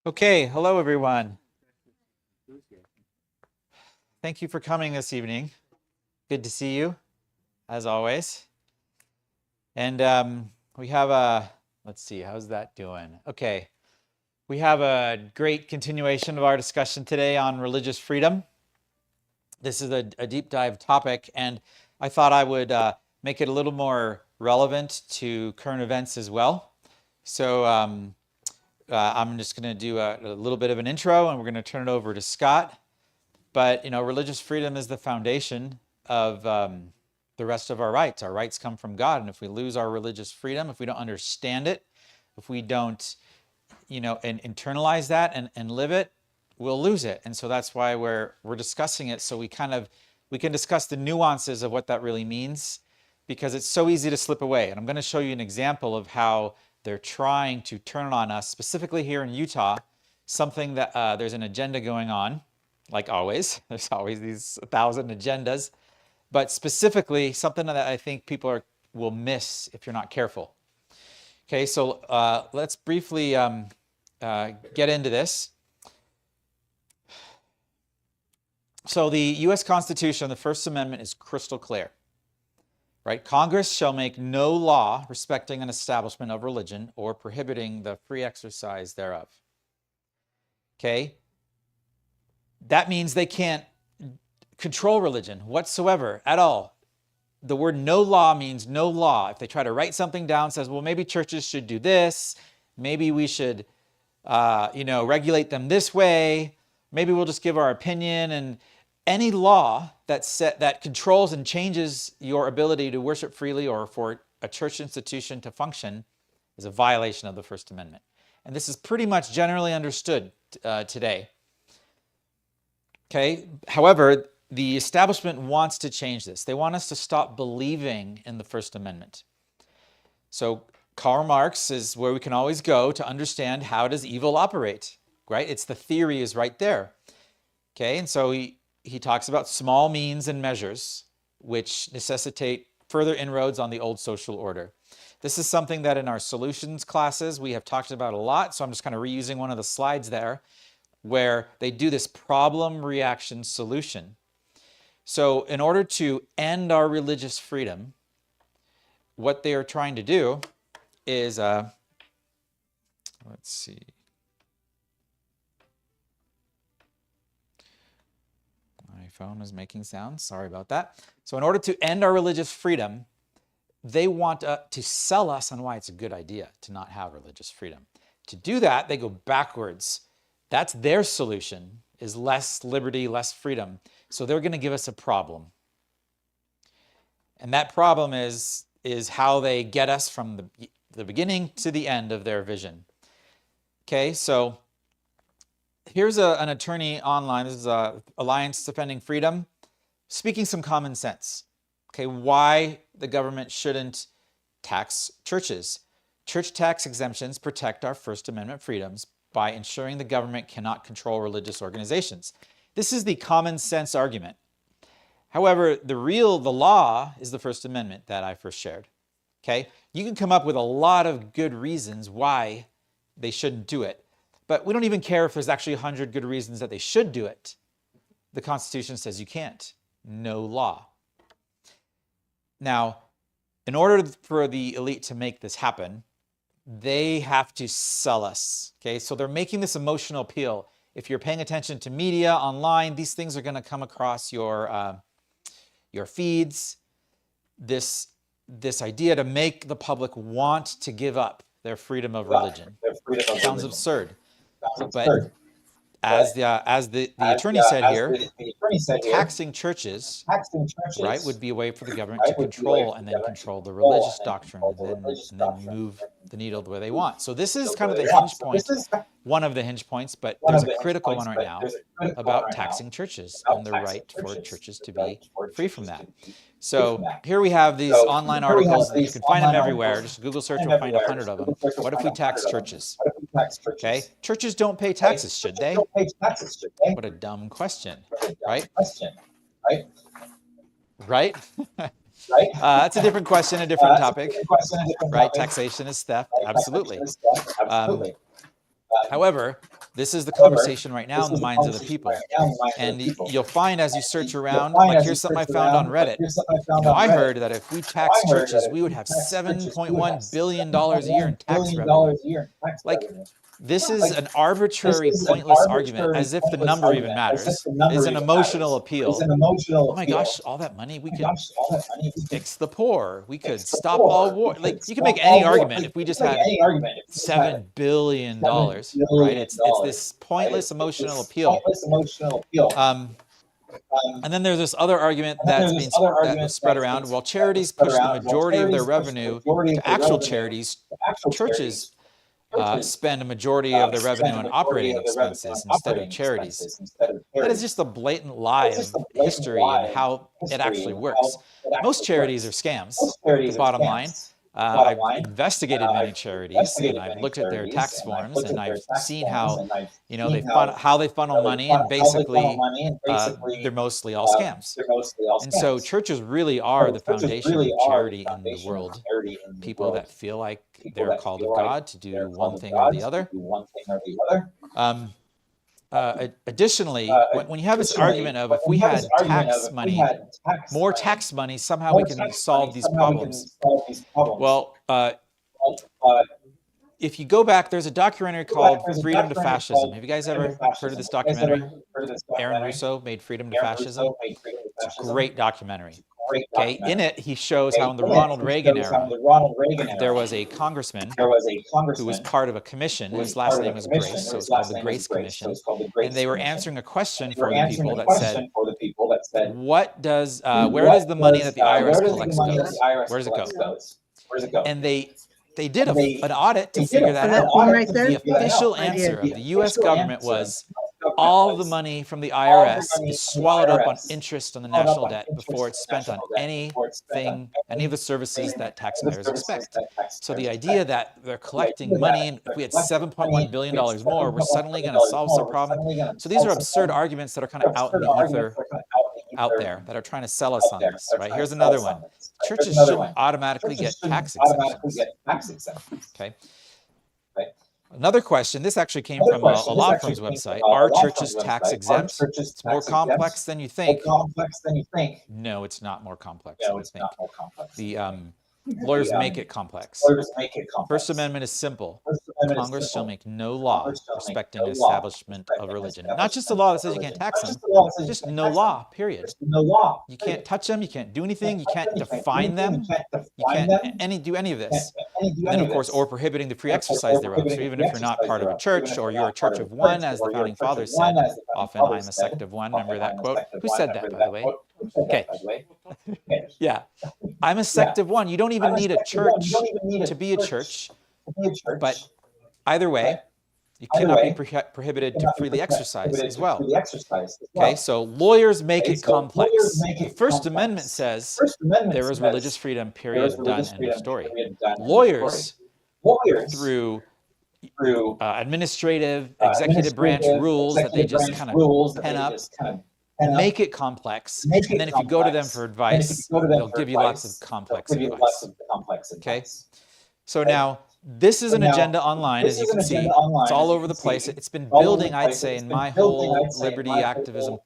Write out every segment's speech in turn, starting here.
Okay, hello everyone. Thank you for coming this evening. Good to see you, as always. And we have let's see, how's that doing? Okay, we have a great continuation of our discussion today on religious freedom. This is a deep dive topic, and I thought I would make it a little more relevant to current events as well. So I'm just going to do a little bit of an intro, and we're going to turn it over to Scott. But, religious freedom is the foundation of the rest of our rights. Our rights come from God. And if we lose our religious freedom, if we don't understand it, if we don't, internalize that and live it, we'll lose it. And so that's why we're discussing it. So we can discuss the nuances of what that really means, because it's so easy to slip away. And I'm going to show you an example of how they're trying to turn it on us, specifically here in Utah, something that there's an agenda going on. Like always, there's always these 1,000 agendas, but specifically something that I think people will miss if you're not careful. Okay, so let's briefly get into this. So the U.S. Constitution, the First Amendment, is crystal clear, right? Congress shall make no law respecting an establishment of religion or prohibiting the free exercise thereof. Okay? That means they can't control religion whatsoever at all. The word no law means no law. If they try to write something down, says, well, maybe churches should do this. Maybe we should, regulate them this way. Maybe we'll just give our opinion. And any law that controls and changes your ability to worship freely or for a church institution to function is a violation of the First Amendment. And this is pretty much generally understood today. Okay. However, the establishment wants to change this. They want us to stop believing in the First Amendment. So Karl Marx is where we can always go to understand how does evil operate, right? It's the theory is right there. Okay. And so he talks about small means and measures which necessitate further inroads on the old social order. This is something that in our solutions classes we have talked about a lot. So I'm just kind of reusing one of the slides there, where they do this problem reaction solution. So in order to end our religious freedom, what they are trying to do is, let's see. My phone is making sounds, sorry about that. So in order to end our religious freedom, they want to sell us on why it's a good idea to not have religious freedom. To do that, they go backwards. That's their solution, is less liberty, less freedom. So they're going to give us a problem. And that problem is how they get us from the beginning to the end of their vision. Okay, so here's an attorney online. This is Alliance Defending Freedom, speaking some common sense. Okay, why the government shouldn't tax churches. Church tax exemptions protect our First Amendment freedoms by ensuring the government cannot control religious organizations. This is the common sense argument. However, the law is the First Amendment that I first shared. Okay? You can come up with a lot of good reasons why they shouldn't do it, but we don't even care if there's actually 100 good reasons that they should do it. The Constitution says you can't. No law. Now, in order for the elite to make this happen, they have to sell us. Okay, so they're making this emotional appeal. If you're paying attention to media online, these things are going to come across your feeds. This idea to make the public want to give up their freedom of religion. Sounds absurd, but as the attorney said here, taxing churches, right, would be a way for the government to control and then control the religious doctrine and then move the needle where they want. So this is kind of the hinge point, one of the hinge points, but there's a critical one right now about taxing churches and the right for churches to be free from that. So here we have these online articles. You can find them everywhere. Just Google search will find 100 of them. What if we tax churches? Okay, churches don't pay taxes, should they? What a dumb question, right? Right? That's a different question, a different topic, right? Taxation is theft, absolutely. However, this is the conversation right now in the minds of the people. And you'll find as you search around, like here's something I found on Reddit. You know, I heard that if we tax churches, we would have $7.1 billion a year in tax revenue. Like, this is an arbitrary, pointless argument, as if the number even matters. It's an emotional appeal. Oh my gosh, all that money, we could fix the poor. We could stop all war. Like, you can make any argument if we just had $7 billion, right? It's this pointless emotional appeal. And then there's this other argument that was spread around. While charities push the majority of their revenue to actual charities, churches spend a majority of their revenue on operating expenses instead of charities. That is just a blatant lie of history and how it actually works. Most charities are scams, the bottom line. I've investigated many charities, and I've looked at their tax forms, and I've seen how, you know, how they funnel money, and basically they're mostly all scams. And so churches really are the foundation of charity in the world. People that feel like they're called of God to do one thing or the other. Additionally, when you have this argument of if we had tax money, more tax money, somehow we can solve these problems. Well, if you go back, there's a documentary called Freedom to Fascism. Have you guys ever heard of this documentary? Aaron Russo made Freedom to Fascism. It's a great documentary. Okay, in it, he shows how in the Ronald Reagan era, there was a congressman who was part of a commission. His last name was Grace, so it's called the Grace Commission. And they were answering a question for the people that said, what does, where does the money that the IRS collects goes? Where does it go? And they did an audit to figure that out. The official answer of the U.S. government was, all the money from the IRS is swallowed up on interest on the national debt before it's spent on anything, any of the services that taxpayers expect. So the idea that they're collecting money, and if we had $7.1 billion more, we're suddenly going to solve some problem. So these are absurd arguments that are kind of out in the ether out there that are trying to sell us on this, right? Here's another one. Churches shouldn't automatically get tax exemptions. Okay. Another question, this actually came from a law firm's website. Are churches tax exempt? It's more complex than you think. No, it's not more complex than you think. The lawyers make it complex. First Amendment is simple. Congress shall make no law respecting the establishment of religion. Not just a law that says you can't tax them, just no law, period. You can't touch them, you can't do anything, you can't define them, you can't do any of this. And then, of course, or prohibiting the free exercise thereof. So even if you're not part of a church, or you're a church of one, as the founding fathers said, often I'm a sect of one. Remember that quote? Who said that, by the way? Okay. Yeah. I'm a sect of one. You don't even need a church to be a church. But either way, you cannot be prohibited to freely exercise as well. Okay, so lawyers make it complex. The First Amendment says there is religious freedom, period, done, end of story. Lawyers, through administrative, executive branch rules that they just kind of pen up, make it complex, and then if you go to them for advice, they'll give you lots of complex advice. Okay, so now this is an agenda online, as you can see. It's all over the place. It's been building, I'd say, in my whole liberty activism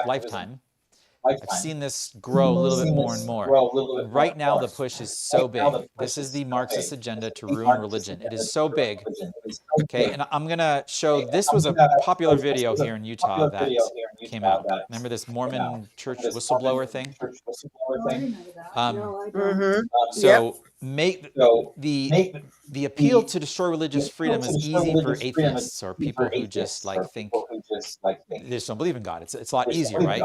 lifetime. I've seen this grow a little bit more and more. Right now, the push is so big. This is the Marxist agenda to ruin religion. It is so big. Okay, and I'm going to show, this was a popular video here in Utah that came out. Remember this Mormon church whistleblower thing? So make the appeal to destroy religious freedom is easy for atheists or people who just think they just don't believe in God. It's a lot easier, right?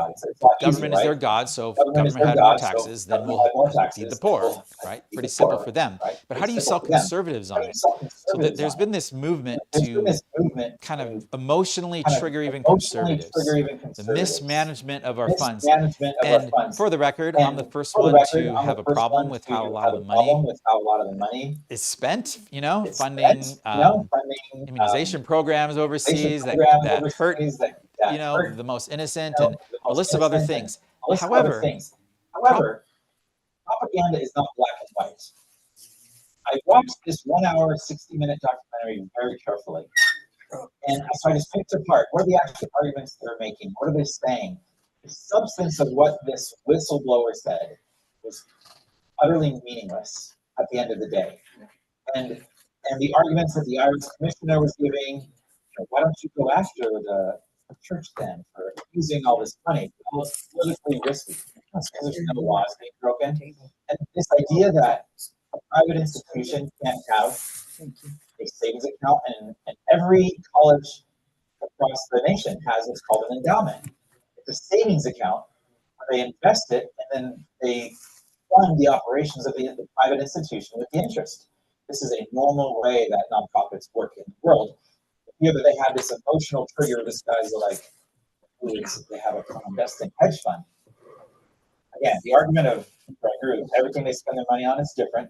Government is their God, so if government had more taxes, then we'll feed the poor, right? Pretty simple for them. But how do you sell conservatives on it? So there's been this movement to kind of emotionally trigger even conservatives. The mismanagement of our funds. And for the record, I'm the first one to have a problem with how a lot of the money is spent, funding immunization programs overseas that hurt, the most innocent, and a list of other things. However, propaganda is not black and white. I watched this 1 hour, 60-minute documentary very carefully. And so I just picked apart, what are the actual arguments they're making? What are they saying? The substance of what this whistleblower said was utterly meaningless at the end of the day. And the arguments that the Irish commissioner was giving, why don't you go after the church then for using all this money? Well, it's politically risky because there's no laws being broken. And this idea that a private institution can't have a savings account, and every college across the nation has what's called an endowment. It's a savings account where they invest it and then they fund the operations of the private institution with the interest. This is a normal way that nonprofits work in the world. Here that they have this emotional trigger, this guy's like, they have a investing hedge fund. Again, the argument of everything they spend their money on is different.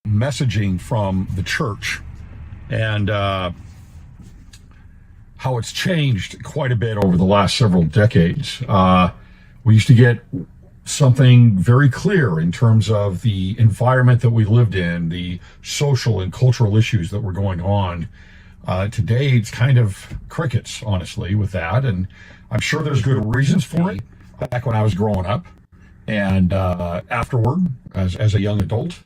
Messaging from the church and how it's changed quite a bit over the last several decades. We used to get something very clear in terms of the environment that we lived in, the social and cultural issues that were going on. Today, it's kind of crickets, honestly, with that. And I'm sure there's good reasons for it. Back when I was growing up and afterward, as a young adult,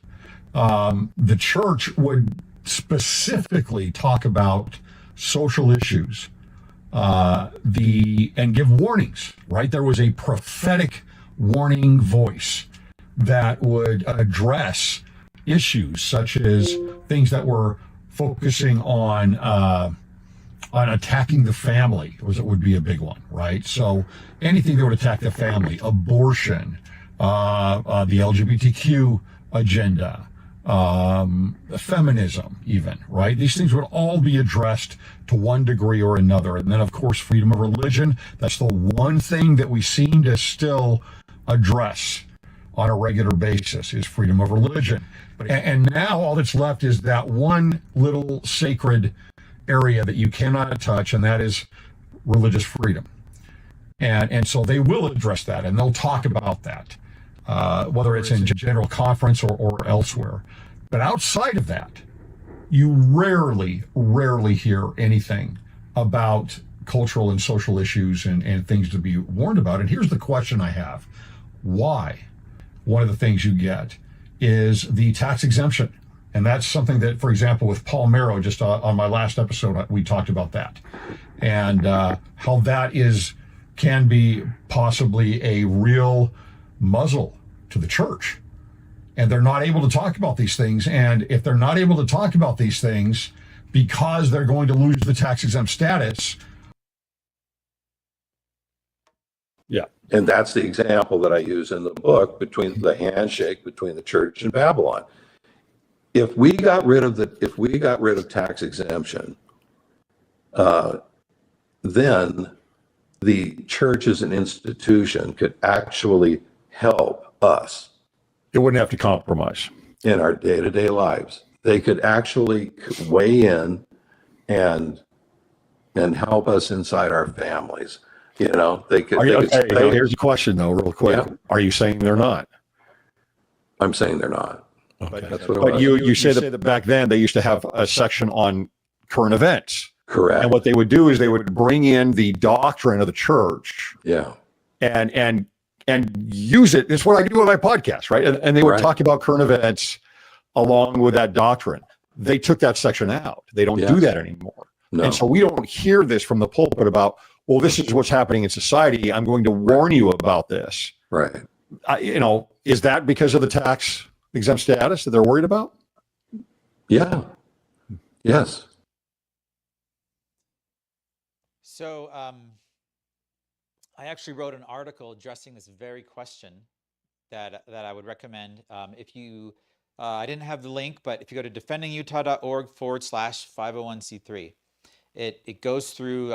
the church would specifically talk about social issues, and give warnings, right? There was a prophetic warning voice that would address issues such as things that were focusing on attacking the family would be a big one, right? So anything that would attack the family, abortion, the LGBTQ agenda, feminism even, right? These things would all be addressed to one degree or another. And then, of course, freedom of religion. That's the one thing that we seem to still address on a regular basis is freedom of religion. And now all that's left is that one little sacred area that you cannot touch, and that is religious freedom. And so they will address that, and they'll talk about that. Whether it's in general conference or elsewhere. But outside of that, you rarely hear anything about cultural and social issues and things to be warned about. And here's the question I have. Why? One of the things you get is the tax exemption. And that's something that, for example, with Paul Marrow, just on my last episode, we talked about that. And how that can be possibly a real muzzle to the church and they're not able to talk about these things. And if they're not able to talk about these things because they're going to lose the tax exempt status. Yeah. And that's the example that I use in the book between the handshake between the church and Babylon. If we got rid of tax exemption, then the church as an institution could actually help us. It wouldn't have to compromise in our day-to-day lives. They could actually weigh in and help us inside our families. You know, they could. Here's a question though, real quick. Yeah. Are you saying they're not? I'm saying they're not. Okay. That's what. But you say that back then they used to have a section on current events. Correct. And what they would do is they would bring in the doctrine of the church. Yeah. And use it. It's what I do on my podcast, right? And they would talk about current events along with that doctrine. They took that section out. They don't do that anymore. No. And so we don't hear this from the pulpit about, well, this is what's happening in society. I'm going to warn you about this. Right. Is that because of the tax exempt status that they're worried about? Yeah. Yes. So I actually wrote an article addressing this very question that I would recommend. If you, I didn't have the link, but if you go to defendingutah.org/501c3, it goes through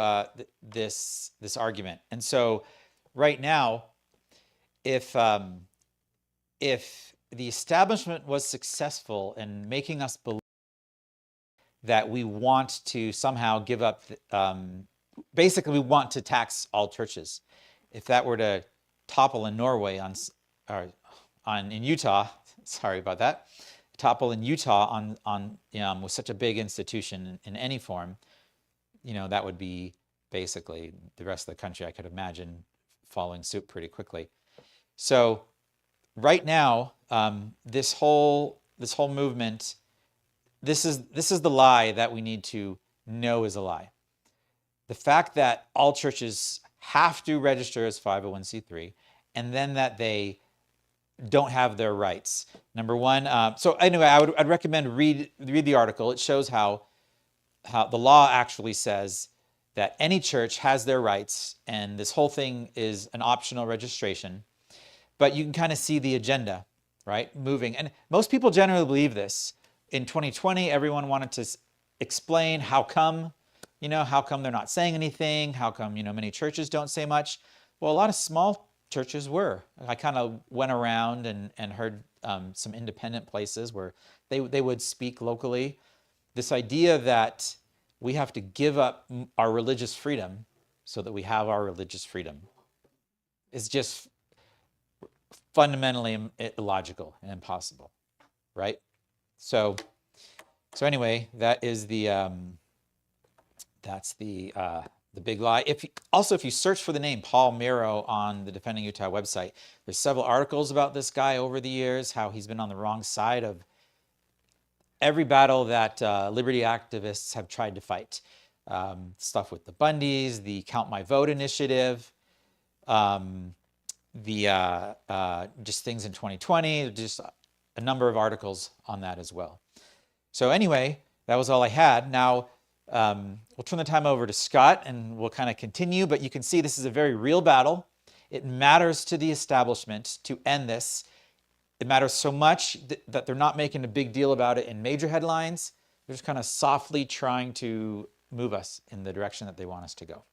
this argument. And so right now, if the establishment was successful in making us believe that we want to somehow give up, basically we want to tax all churches. If that were to topple in Norway in Utah, sorry about that, topple in Utah with such a big institution in any form, that would be basically the rest of the country, I could imagine, following suit pretty quickly. So right now, this whole movement, this is the lie that we need to know is a lie. The fact that all churches have to register as 501c3, and then that they don't have their rights. Number one. So anyway, I'd recommend read the article. It shows how the law actually says that any church has their rights, and this whole thing is an optional registration. But you can kind of see the agenda, right, moving. And most people generally believe this. In 2020, everyone wanted to explain how come they're not saying anything, how come, many churches don't say much. Well, a lot of small churches were. I kind of went around and heard some independent places where they would speak locally. This idea that we have to give up our religious freedom so that we have our religious freedom is just fundamentally illogical and impossible, right? So anyway, that is that's the big lie. If you search for the name Paul Miro on the Defending Utah website, there's several articles about this guy over the years, how he's been on the wrong side of every battle that liberty activists have tried to fight. Stuff with the Bundys, the Count My Vote initiative, just things in 2020, just a number of articles on that as well. So anyway, that was all I had. Now, we'll turn the time over to Scott and we'll kind of continue, but you can see this is a very real battle. It matters to the establishment to end this. It matters so much that they're not making a big deal about it in major headlines. They're just kind of softly trying to move us in the direction that they want us to go.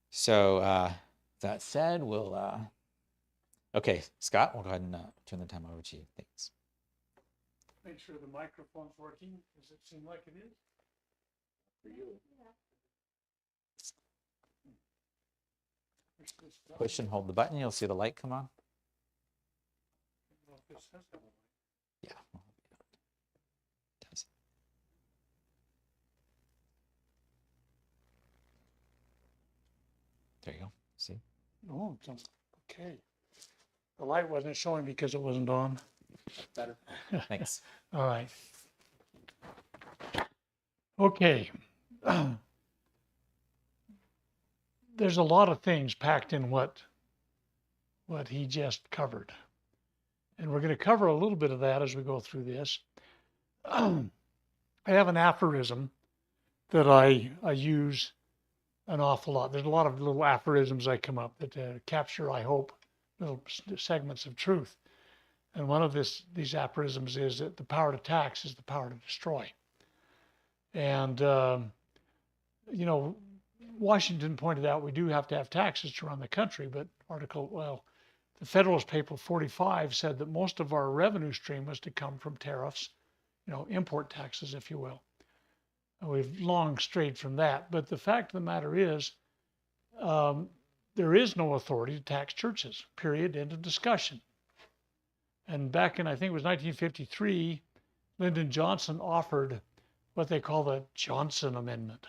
So that said, okay, Scott, we'll go ahead and turn the time over to you. Thanks. Make sure the microphone's working. Does it seem like it is? For you? Yeah. Push and hold the button. You'll see the light come on. Yeah. It does. There you go. See? Oh, okay. The light wasn't showing because it wasn't on. Better. Thanks. All right. Okay. There's a lot of things packed in what he just covered. And we're going to cover a little bit of that as we go through this. I have an aphorism that I use an awful lot. There's a lot of little aphorisms I come up that capture, I hope, little segments of truth. And one of these aphorisms is that the power to tax is the power to destroy. And, you know, Washington pointed out we do have to have taxes to run the country, but the Federalist Paper 45 said that most of our revenue stream was to come from tariffs, you know, import taxes, if you will. And we've long strayed from that. But the fact of the matter is, there is no authority to tax churches, period, end of discussion. And back in, I think it was 1953, Lyndon Johnson offered what they call the Johnson Amendment,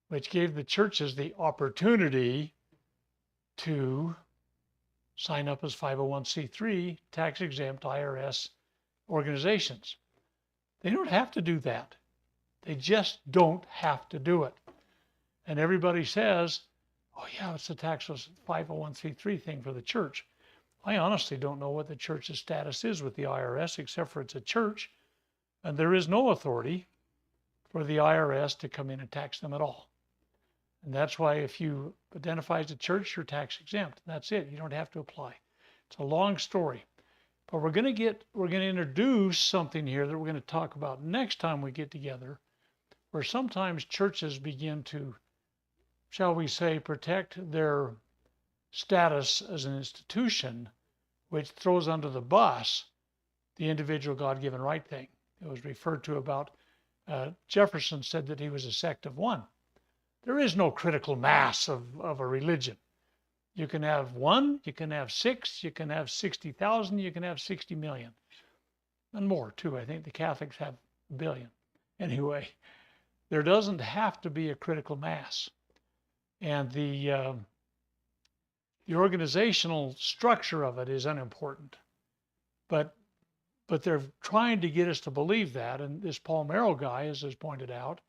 which gave the churches the opportunity to sign up as 501c3 tax-exempt IRS organizations. They don't have to do that. They just don't have to do it. And everybody says, oh yeah, it's a tax 501c3 thing for the church. I honestly don't know what the church's status is with the IRS, except for it's a church, and there is no authority for the IRS to come in and tax them at all. And that's why if you identify as a church, you're tax exempt. That's it. You don't have to apply. It's a long story. But we're going to introduce something here that we're going to talk about next time we get together, where sometimes churches begin to, shall we say, protect their status as an institution, which throws under the bus the individual God-given right thing. It was referred to about Jefferson said that he was a sect of one. There is no critical mass of a religion. You can have one, you can have six, you can have 60,000, you can have 60 million. And more too. I think the Catholics have a billion. Anyway, there doesn't have to be a critical mass. And the organizational structure of it is unimportant. But they're trying to get us to believe that. And this Paul Merrill guy, as is pointed out,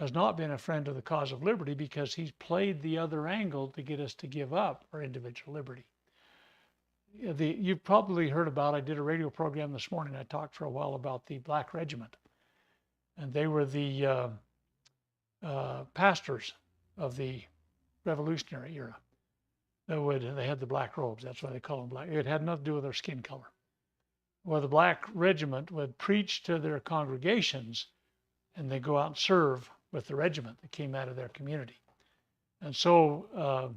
has not been a friend of the cause of liberty because he's played the other angle to get us to give up our individual liberty. You've probably heard about, I did a radio program this morning, I talked for a while about the Black Regiment. And they were the pastors of the Revolutionary era. They had the black robes, that's why they call them black. It had nothing to do with their skin color. Well, the Black Regiment would preach to their congregations and they go out and serve with the regiment that came out of their community. And so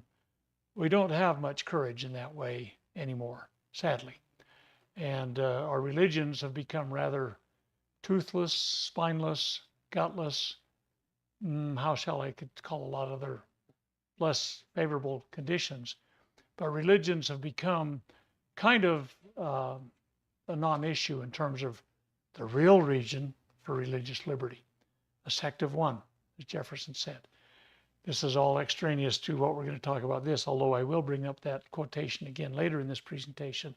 we don't have much courage in that way anymore, sadly. And our religions have become rather toothless, spineless, gutless, how shall I could call a lot of other less favorable conditions. But religions have become kind of a non-issue in terms of the real reason for religious liberty. A sect of one, as Jefferson said. This is all extraneous to what we're going to talk about this, although I will bring up that quotation again later in this presentation.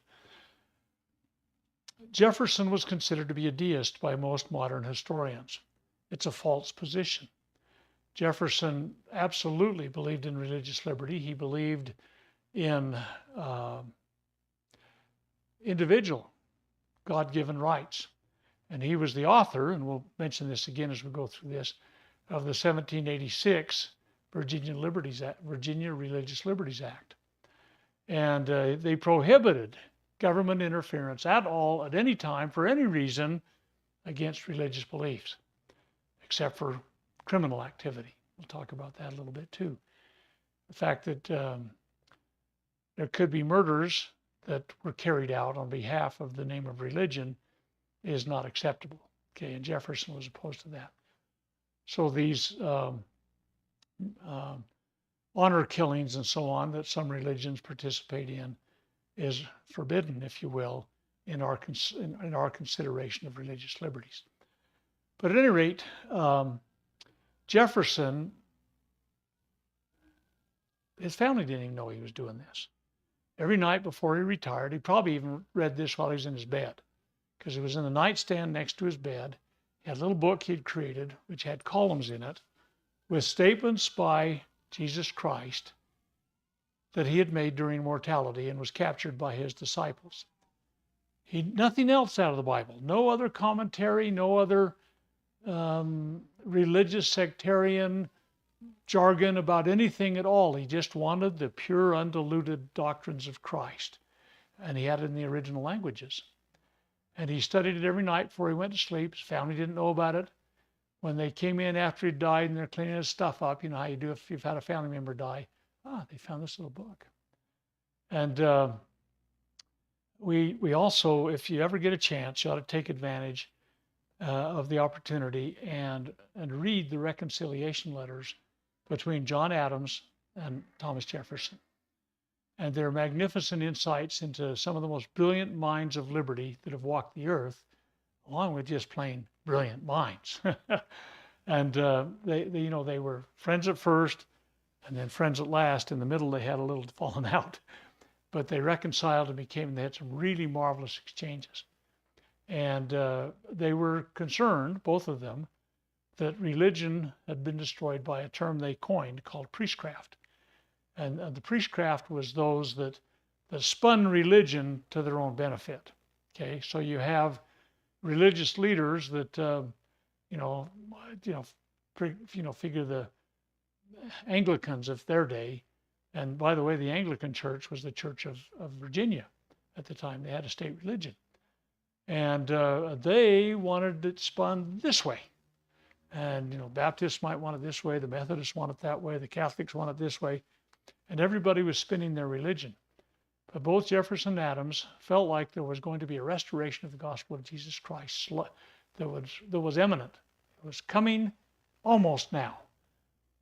Jefferson was considered to be a deist by most modern historians. It's a false position. Jefferson absolutely believed in religious liberty. He believed in individual God-given rights. And he was the author, and we'll mention this again as we go through this, of the 1786 Virginia Religious Liberties Act. And they prohibited government interference at all, at any time, for any reason, against religious beliefs, except for criminal activity. We'll talk about that a little bit too. The fact that there could be murders that were carried out on behalf of the name of religion is not acceptable. Okay, and Jefferson was opposed to that. So these honor killings and so on that some religions participate in is forbidden, if you will, in our consideration of religious liberties. But at any rate, Jefferson, his family didn't even know he was doing this. Every night before he retired, he probably even read this while he was in his bed, because it was in the nightstand next to his bed. He had a little book he'd created, which had columns in it, with statements by Jesus Christ that he had made during mortality and was captured by his disciples. Nothing else out of the Bible. No other commentary, no other religious sectarian jargon about anything at all. He just wanted the pure, undiluted doctrines of Christ. And he had it in the original languages. And he studied it every night before he went to sleep. His family didn't know about it. When they came in after he died and they're cleaning his stuff up, you know how you do if you've had a family member die. They found this little book. And we also, if you ever get a chance, you ought to take advantage of the opportunity and read the reconciliation letters between John Adams and Thomas Jefferson. And they're magnificent insights into some of the most brilliant minds of liberty that have walked the earth, along with just plain brilliant minds. And they were friends at first and then friends at last. In the middle, they had a little falling out, but they reconciled and they had some really marvelous exchanges. And they were concerned, both of them, that religion had been destroyed by a term they coined called priestcraft. And the priestcraft was those that spun religion to their own benefit. Okay, so you have religious leaders that figure the Anglicans of their day. And by the way, the Anglican Church was the Church of Virginia at the time. They had a state religion. And they wanted it spun this way. And, Baptists might want it this way, the Methodists want it that way, the Catholics want it this way. And everybody was spinning their religion. But both Jefferson and Adams felt like there was going to be a restoration of the gospel of Jesus Christ that was imminent. It was coming almost now.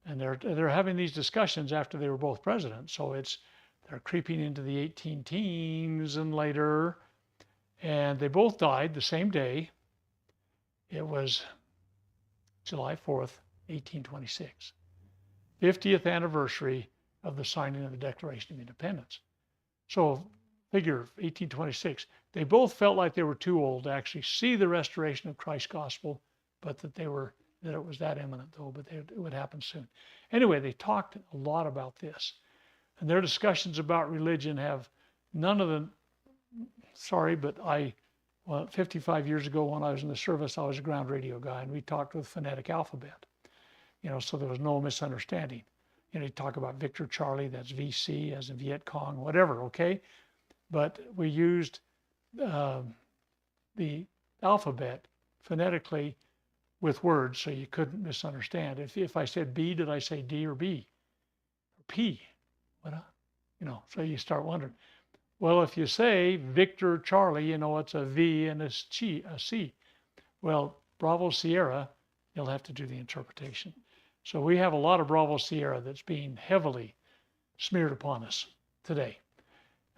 And they're having these discussions after they were both presidents. So they're creeping into the 18 teens and later. And they both died the same day. It was July 4th, 1826. 50th anniversary of the signing of the Declaration of Independence. So figure 1826. They both felt like they were too old to actually see the restoration of Christ's gospel, but that it was that imminent though, but it would happen soon. Anyway, they talked a lot about this. And their discussions about religion have none of the, 55 years ago when I was in the service, I was a ground radio guy, and we talked with phonetic alphabet, so there was no misunderstanding. You talk about Victor Charlie, that's VC, as in Viet Cong, whatever, okay? But we used the alphabet phonetically with words so you couldn't misunderstand. If I said B, did I say D or B? Or P? What? So you start wondering. Well, if you say Victor Charlie, it's a V and a C. Well, Bravo Sierra, you'll have to do the interpretation. So we have a lot of Bravo Sierra that's being heavily smeared upon us today,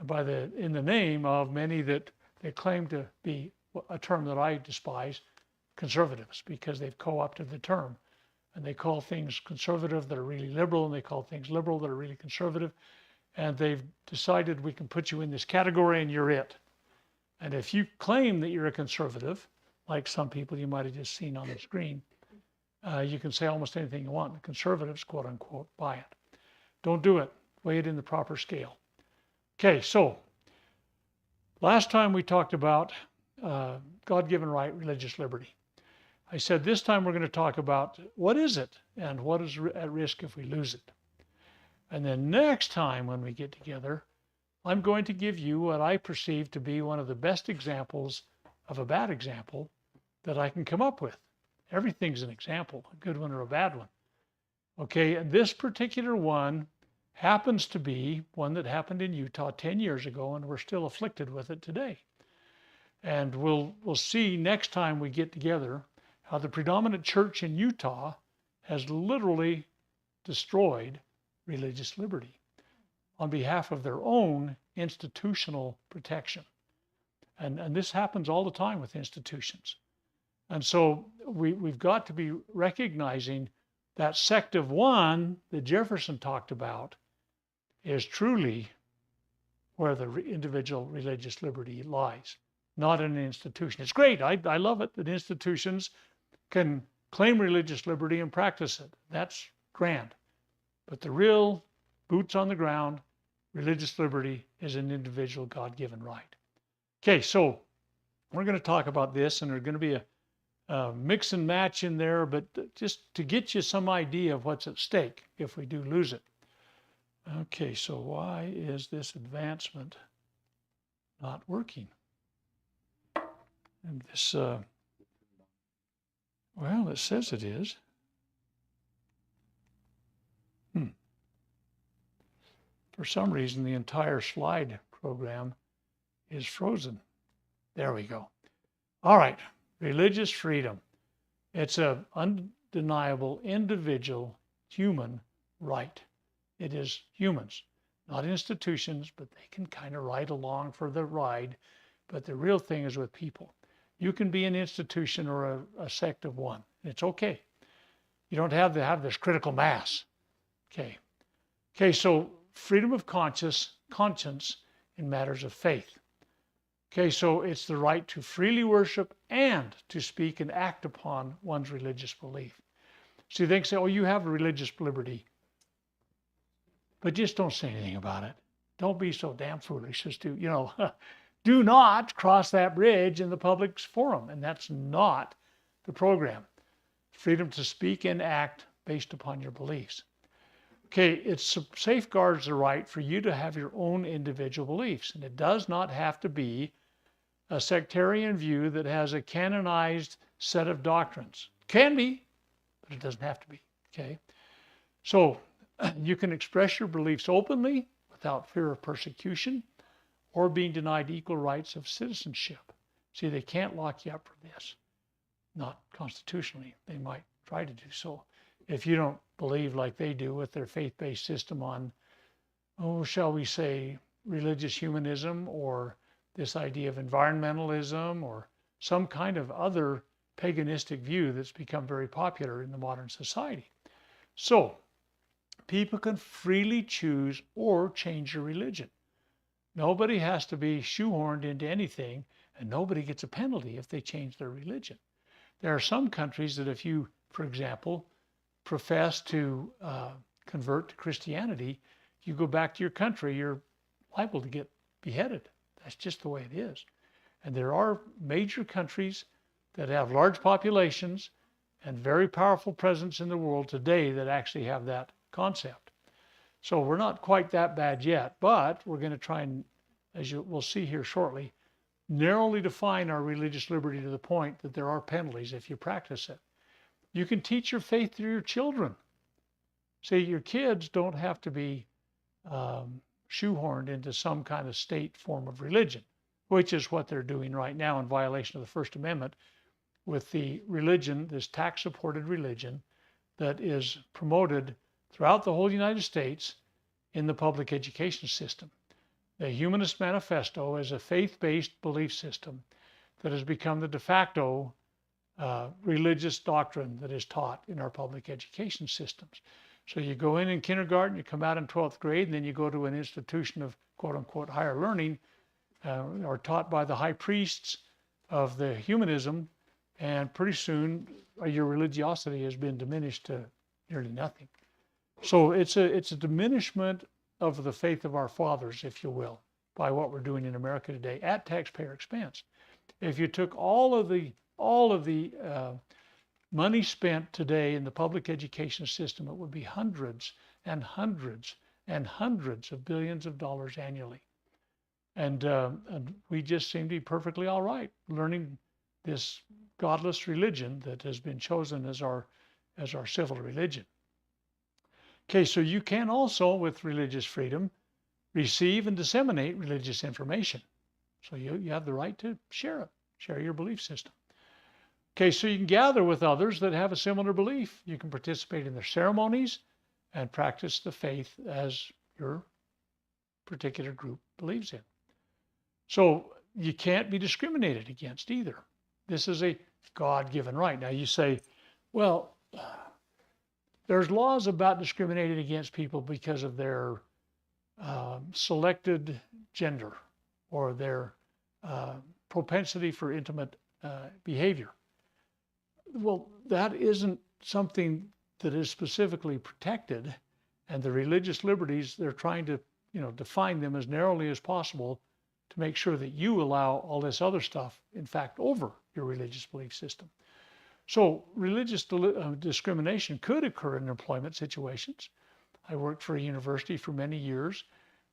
in the name of many that they claim to be a term that I despise, conservatives, because they've co-opted the term, and they call things conservative that are really liberal, and they call things liberal that are really conservative, and they've decided we can put you in this category and you're it. And if you claim that you're a conservative, like some people you might have just seen on the screen, you can say almost anything you want. The conservatives, quote unquote, buy it. Don't do it. Weigh it in the proper scale. Okay, so last time we talked about God-given right, religious liberty. I said this time we're going to talk about what is it and what is at risk if we lose it. And then next time when we get together, I'm going to give you what I perceive to be one of the best examples of a bad example that I can come up with. Everything's an example, a good one or a bad one. Okay, and this particular one happens to be one that happened in Utah 10 years ago, and we're still afflicted with it today. And we'll see next time we get together how the predominant church in Utah has literally destroyed religious liberty on behalf of their own institutional protection. And this happens all the time with institutions. And so we've got to be recognizing that sect of one that Jefferson talked about is truly where the individual religious liberty lies, not in an institution. It's great. I love it that institutions can claim religious liberty and practice it. That's grand. But the real boots on the ground religious liberty is an individual God-given right. Okay, so we're going to talk about this, and there's going to be a mix and match in there, but just to get you some idea of what's at stake if we do lose it. Okay, so why is this advancement not working? And this, well, it says it is. For some reason, the entire slide program is frozen. There we go. All right, religious freedom. It's an undeniable individual human right. It is humans, not institutions, but they can kind of ride along for the ride. But the real thing is with people. You can be an institution or a sect of one. It's okay. You don't have to have this critical mass. Okay. Okay, so freedom of conscience in matters of faith. Okay, so it's the right to freely worship and to speak and act upon one's religious belief. See, they can say, oh, you have religious liberty, but just don't say anything about it. Don't be so damn foolish as to, do not cross that bridge in the public forum. And that's not the program. Freedom to speak and act based upon your beliefs. Okay, it safeguards the right for you to have your own individual beliefs. And it does not have to be a sectarian view that has a canonized set of doctrines. Can be, but it doesn't have to be. Okay, so you can express your beliefs openly without fear of persecution or being denied equal rights of citizenship. See, they can't lock you up for this. Not constitutionally. They might try to do so. If you don't believe like they do with their faith-based system on, shall we say, religious humanism or this idea of environmentalism or some kind of other paganistic view that's become very popular in the modern society. So, people can freely choose or change their religion. Nobody has to be shoehorned into anything, and nobody gets a penalty if they change their religion. There are some countries that if you, for example, profess to convert to Christianity, you go back to your country, you're liable to get beheaded. That's just the way it is. And there are major countries that have large populations and very powerful presence in the world today that actually have that concept. So we're not quite that bad yet, but we're going to try and, as we'll see here shortly, narrowly define our religious liberty to the point that there are penalties if you practice it. You can teach your faith to your children. See, your kids don't have to be shoehorned into some kind of state form of religion, which is what they're doing right now in violation of the First Amendment with the religion, this tax-supported religion that is promoted throughout the whole United States in the public education system. The Humanist Manifesto is a faith-based belief system that has become the de facto religious doctrine that is taught in our public education systems. So you go in kindergarten, you come out in 12th grade, and then you go to an institution of quote-unquote higher learning, or taught by the high priests of the humanism, and pretty soon your religiosity has been diminished to nearly nothing. So it's a diminishment of the faith of our fathers, if you will, by what we're doing in America today at taxpayer expense. If you took all of the money spent today in the public education system, it would be hundreds and hundreds and hundreds of billions of dollars annually. And we just seem to be perfectly all right learning this godless religion that has been chosen as our civil religion. Okay, so you can also, with religious freedom, receive and disseminate religious information. So you have the right to share it, share your belief system. Okay, so you can gather with others that have a similar belief. You can participate in their ceremonies and practice the faith as your particular group believes in. So you can't be discriminated against either. This is a God-given right. Now you say, well, there's laws about discriminating against people because of their selected gender or their propensity for intimate behavior. Well, that isn't something that is specifically protected, and the religious liberties, they're trying to, define them as narrowly as possible to make sure that you allow all this other stuff, in fact, over your religious belief system. So religious discrimination could occur in employment situations. I worked for a university for many years.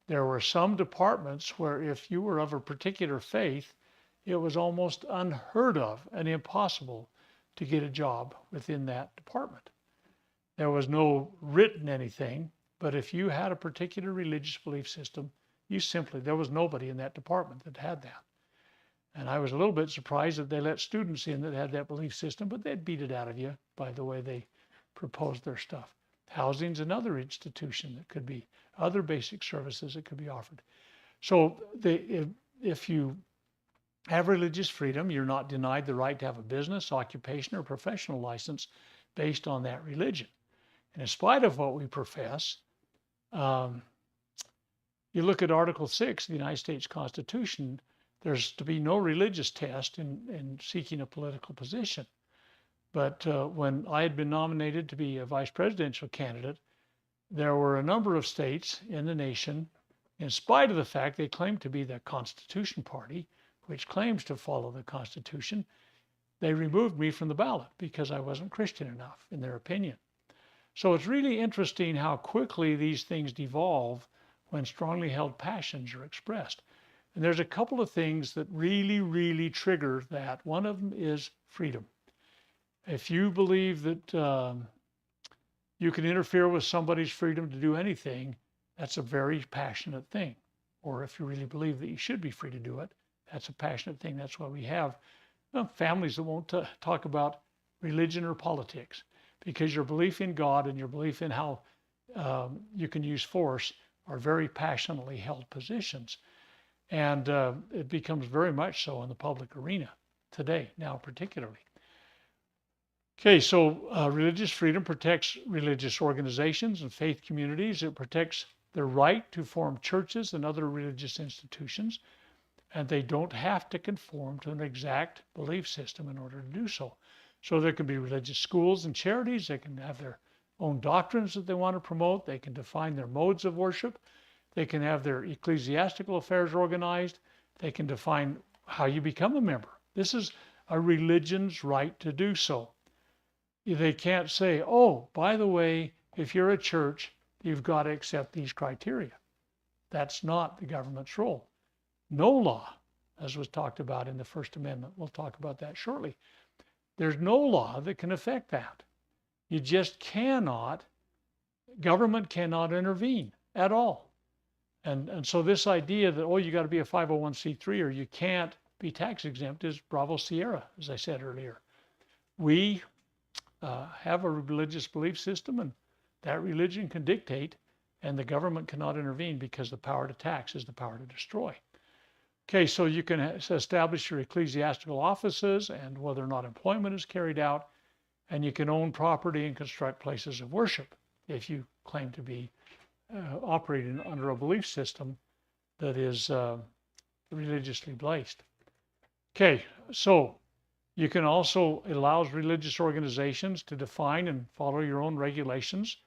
There were some departments where if you were of a particular faith, it was almost unheard of and impossible to get a job within that department. There was no written anything, but if you had a particular religious belief system, there was nobody in that department that had that. And I was a little bit surprised that they let students in that had that belief system, but they'd beat it out of you by the way they proposed their stuff. Housing's another institution that could be, other basic services that could be offered. So if you have religious freedom, you're not denied the right to have a business, occupation, or professional license based on that religion. And in spite of what we profess, you look at Article 6 of the United States Constitution, there's to be no religious test in seeking a political position. But when I had been nominated to be a vice presidential candidate, there were a number of states in the nation, in spite of the fact they claimed to be the Constitution Party, which claims to follow the Constitution, they removed me from the ballot because I wasn't Christian enough, in their opinion. So it's really interesting how quickly these things devolve when strongly held passions are expressed. And there's a couple of things that really, really trigger that. One of them is freedom. If you believe that you can interfere with somebody's freedom to do anything, that's a very passionate thing. Or if you really believe that you should be free to do it, that's a passionate thing. That's why we have families that won't talk about religion or politics, because your belief in God and your belief in how you can use force are very passionately held positions. And it becomes very much so in the public arena today, now particularly. Okay, so religious freedom protects religious organizations and faith communities. It protects their right to form churches and other religious institutions, and they don't have to conform to an exact belief system in order to do so. So there can be religious schools and charities. They can have their own doctrines that they want to promote. They can define their modes of worship. They can have their ecclesiastical affairs organized. They can define how you become a member. This is a religion's right to do so. They can't say, oh, by the way, if you're a church, you've got to accept these criteria. That's not the government's role. No law, as was talked about in the First Amendment, we'll talk about that shortly. There's no law that can affect that. You just cannot, government cannot intervene at all. And so this idea that, oh, you got to be a 501c3 or you can't be tax exempt is Bravo Sierra, as I said earlier. We have a religious belief system, and that religion can dictate, and the government cannot intervene because the power to tax is the power to destroy. Okay, so you can establish your ecclesiastical offices and whether or not employment is carried out, and you can own property and construct places of worship if you claim to be operating under a belief system that is religiously based. Okay, so you can also allow religious organizations to define and follow your own regulations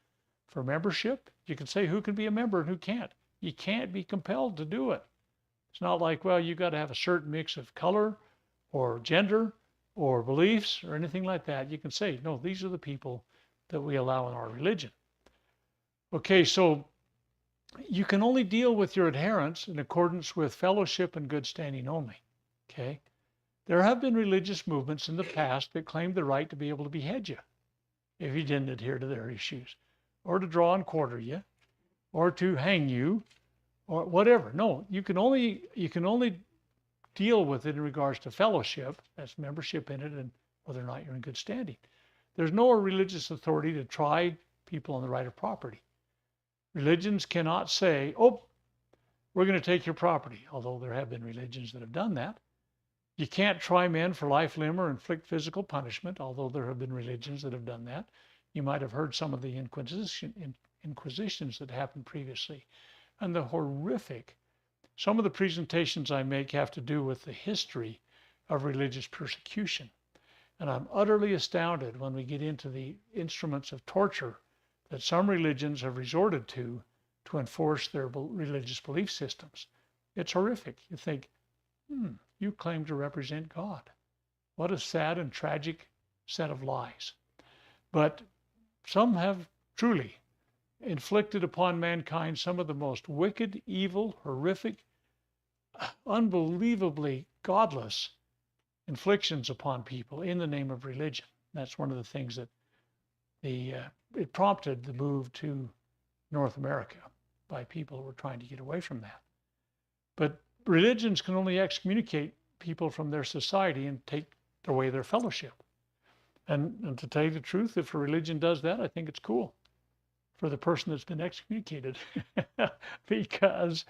for membership. You can say who can be a member and who can't. You can't be compelled to do it. It's not like, well, you got to have a certain mix of color or gender or beliefs or anything like that. You can say, no, these are the people that we allow in our religion. Okay, so you can only deal with your adherents in accordance with fellowship and good standing only. Okay? There have been religious movements in the past that claimed the right to be able to behead you if you didn't adhere to their issues, or to draw and quarter you, or to hang you, or whatever. No, you can only deal with it in regards to fellowship, that's membership in it, and whether or not you're in good standing. There's no religious authority to try people on the right of property. Religions cannot say, oh, we're going to take your property, although there have been religions that have done that. You can't try men for life, limb, or inflict physical punishment, although there have been religions that have done that. You might have heard some of the inquisitions that happened previously. And the horrific, some of the presentations I make have to do with the history of religious persecution. And I'm utterly astounded when we get into the instruments of torture that some religions have resorted to enforce their religious belief systems. It's horrific. You think, you claim to represent God. What a sad and tragic set of lies. But some have truly inflicted upon mankind some of the most wicked, evil, horrific, unbelievably godless inflictions upon people in the name of religion. That's one of the things that it prompted the move to North America by people who were trying to get away from that. But religions can only excommunicate people from their society and take away their fellowship. And to tell you the truth, if a religion does that, I think it's cool for the person that's been excommunicated because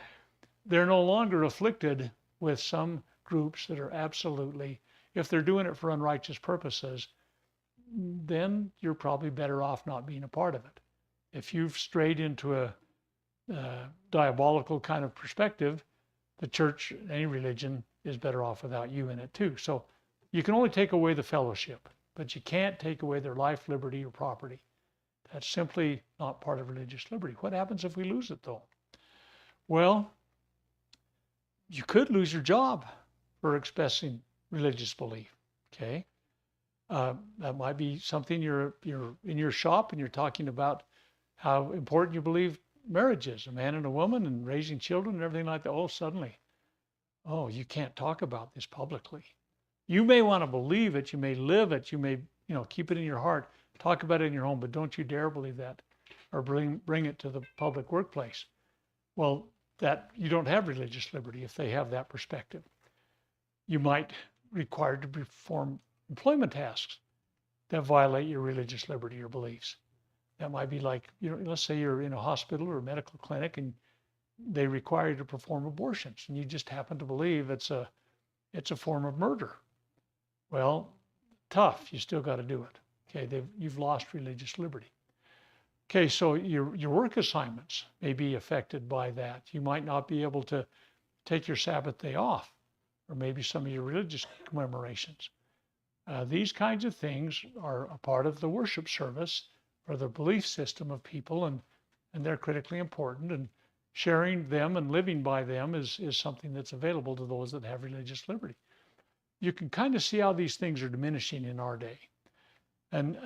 they're no longer afflicted with some groups that are absolutely, if they're doing it for unrighteous purposes, then you're probably better off not being a part of it. If you've strayed into a diabolical kind of perspective, the church, any religion, is better off without you in it too. So you can only take away the fellowship, but you can't take away their life, liberty, or property. That's simply not part of religious liberty. What happens if we lose it though? Well, you could lose your job for expressing religious belief, okay? That might be something you're in your shop and you're talking about how important you believe marriage is, a man and a woman and raising children and everything like that. Oh, suddenly, you can't talk about this publicly. You may want to believe it, you may live it, you may, keep it in your heart, talk about it in your home, but don't you dare believe that or bring it to the public workplace. Well, that you don't have religious liberty if they have that perspective. You might be required to perform employment tasks that violate your religious liberty or beliefs. That might be like, let's say you're in a hospital or a medical clinic and they require you to perform abortions and you just happen to believe it's a form of murder. Well, tough, you still got to do it. Okay, you've lost religious liberty. Okay, so your work assignments may be affected by that. You might not be able to take your Sabbath day off, or maybe some of your religious commemorations. These kinds of things are a part of the worship service or the belief system of people, and they're critically important. And sharing them and living by them is something that's available to those that have religious liberty. You can kind of see how these things are diminishing in our day. And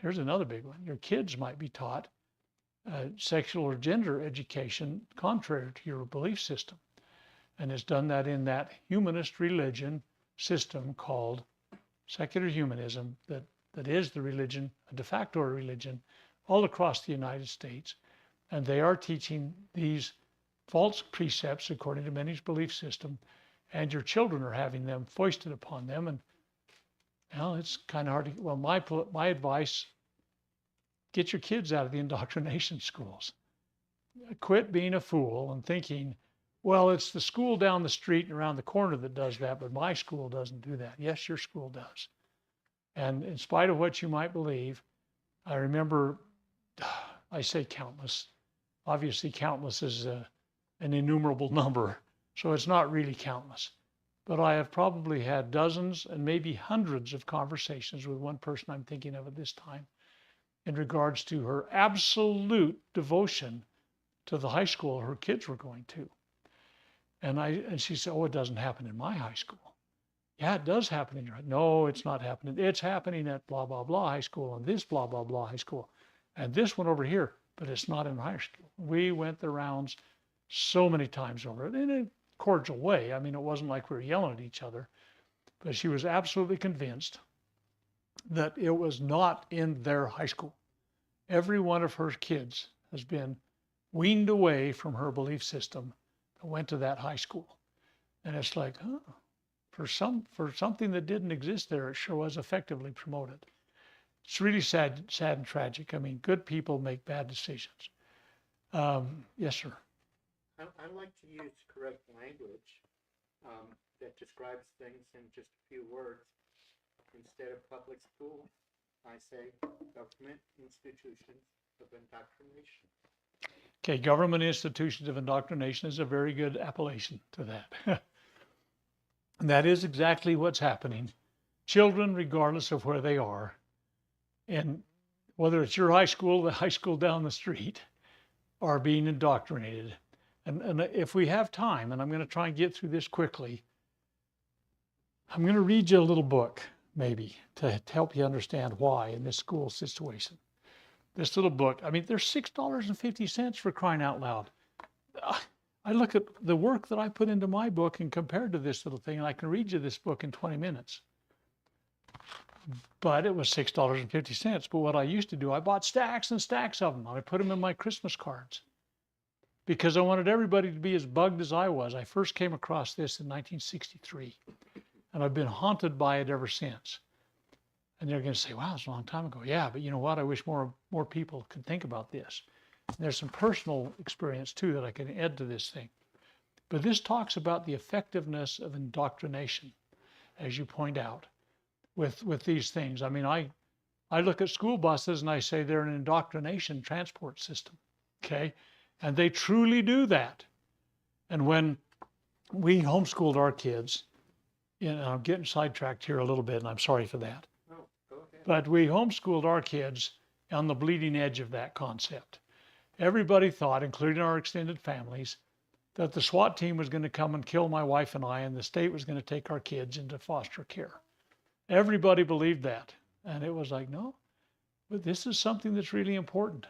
here's another big one. Your kids might be taught sexual or gender education contrary to your belief system. And it's done that in that humanist religion system called secular humanism that is the religion, a de facto religion, all across the United States. And they are teaching these false precepts according to many's belief system, and your children are having them foisted upon them. And it's kind of hard to, my advice, get your kids out of the indoctrination schools. Quit being a fool and thinking, well, it's the school down the street and around the corner that does that, but my school doesn't do that. Yes, your school does. And in spite of what you might believe, I remember, I say countless. Obviously, countless is an innumerable number, so it's not really countless. But I have probably had dozens and maybe hundreds of conversations with one person I'm thinking of at this time in regards to her absolute devotion to the high school her kids were going to. And she said, it doesn't happen in my high school. Yeah, it does happen in your high school. No, it's not happening. It's happening at blah, blah, blah high school and this blah, blah, blah high school and this one over here, but it's not in high school. We went the rounds so many times over it in a cordial way. I mean, it wasn't like we were yelling at each other, but she was absolutely convinced that it was not in their high school. Every one of her kids has been weaned away from her belief system and went to that high school. And it's like, for something that didn't exist there, it sure was effectively promoted. It's really sad and tragic. I mean, good people make bad decisions. Yes, sir. I like to use correct language that describes things in just a few words. Instead of public school, I say government institutions of indoctrination. Okay, government institutions of indoctrination is a very good appellation to that. And that is exactly what's happening. Children, regardless of where they are, and whether it's your high school, the high school down the street, are being indoctrinated. And if we have time, and I'm going to try and get through this quickly, I'm going to read you a little book, maybe, to help you understand why in this school situation. This little book, I mean, there's $6.50 for crying out loud. I look at the work that I put into my book and compared to this little thing, and I can read you this book in 20 minutes. But it was $6.50. But what I used to do, I bought stacks and stacks of them. I put them in my Christmas cards because I wanted everybody to be as bugged as I was. I first came across this in 1963, and I've been haunted by it ever since. And they're going to say, wow, it's a long time ago. Yeah, but you know what? I wish more people could think about this. And there's some personal experience, too, that I can add to this thing. But this talks about the effectiveness of indoctrination, as you point out, with these things. I mean, I look at school buses and I say they're an indoctrination transport system, okay? And they truly do that. And when we homeschooled our kids, I'm getting sidetracked here a little bit, and I'm sorry for that. Oh, go ahead. But we homeschooled our kids on the bleeding edge of that concept. Everybody thought, including our extended families, that the SWAT team was going to come and kill my wife and I, and the state was going to take our kids into foster care. Everybody believed that. And it was like, no, but this is something that's really important.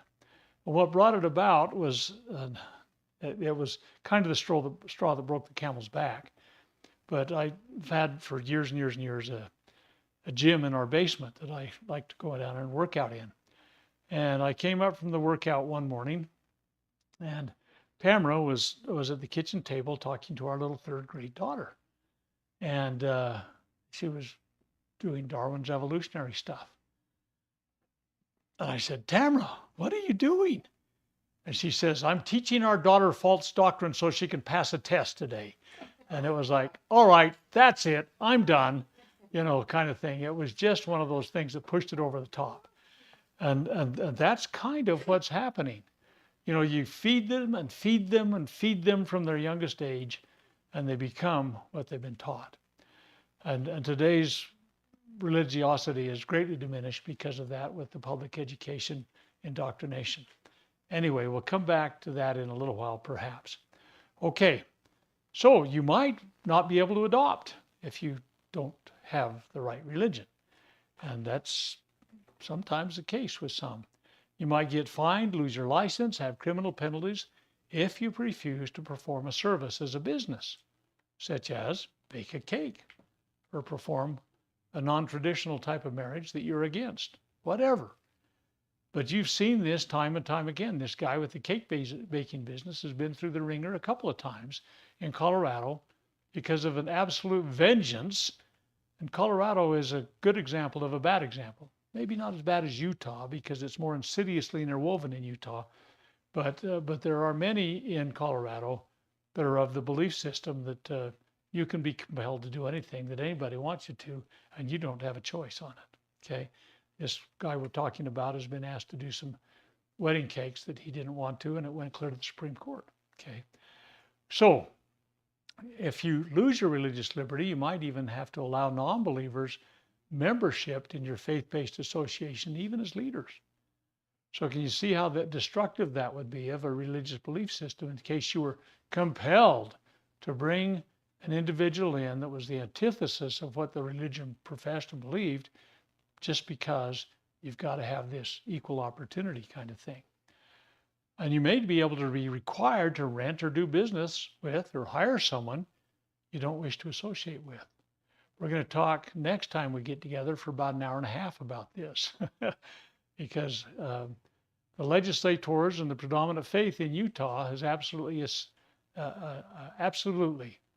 And what brought it about was, it was kind of the straw that broke the camel's back. But I've had for years and years and years a gym in our basement that I like to go down there and work out in. And I came up from the workout one morning, and Tamara was at the kitchen table talking to our little third grade daughter. And she was doing Darwin's evolutionary stuff. And I said, Tamara, what are you doing? And she says, I'm teaching our daughter false doctrine so she can pass a test today. And it was like, all right, that's it. I'm done, kind of thing. It was just one of those things that pushed it over the top. And that's kind of what's happening. You feed them and feed them and feed them from their youngest age, and they become what they've been taught. And today's religiosity is greatly diminished because of that with the public education indoctrination. Anyway, we'll come back to that in a little while, perhaps. Okay, so you might not be able to adopt if you don't have the right religion. And that's sometimes the case with some. You might get fined, lose your license, have criminal penalties if you refuse to perform a service as a business, such as bake a cake or perform a non-traditional type of marriage that you're against, whatever. But you've seen this time and time again. This guy with the cake baking business has been through the ringer a couple of times in Colorado because of an absolute vengeance. And Colorado is a good example of a bad example. Maybe not as bad as Utah because it's more insidiously interwoven in Utah. But there are many in Colorado that are of the belief system that you can be compelled to do anything that anybody wants you to, and you don't have a choice on it, okay? This guy we're talking about has been asked to do some wedding cakes that he didn't want to, and it went clear to the Supreme Court, okay? So if you lose your religious liberty, you might even have to allow non-believers membership in your faith-based association, even as leaders. So can you see how destructive that would be of a religious belief system in case you were compelled to bring an individual in that was the antithesis of what the religion professed and believed, just because you've got to have this equal opportunity kind of thing. And you may be able to be required to rent or do business with or hire someone you don't wish to associate with. We're going to talk next time we get together for about an hour and a half about this because the legislators and the predominant faith in Utah has absolutely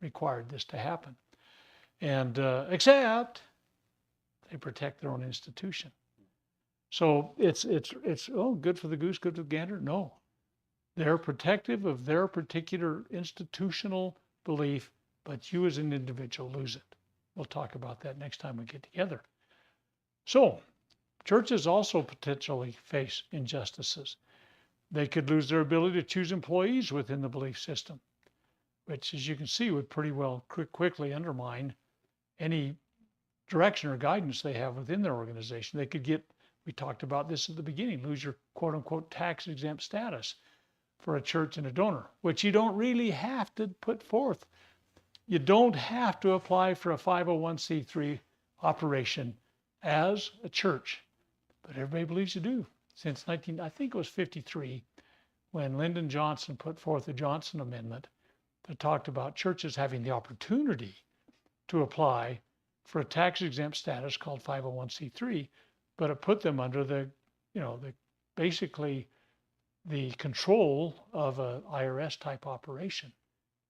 required this to happen. And except they protect their own institution. So it's good for the goose, good for the gander. No, they're protective of their particular institutional belief, but you as an individual lose it. We'll talk about that next time we get together. So churches also potentially face injustices. They could lose their ability to choose employees within the belief system, which, as you can see, would pretty well quickly undermine any direction or guidance they have within their organization. They could get, we talked about this at the beginning, lose your quote unquote tax exempt status. for a church and a donor, which you don't really have to put forth. You don't have to apply for a 501c3 operation as a church, but everybody believes you do. Since I think it was 53, when Lyndon Johnson put forth the Johnson Amendment that talked about churches having the opportunity to apply for a tax-exempt status called 501c3, but it put them under basically the control of a IRS type operation.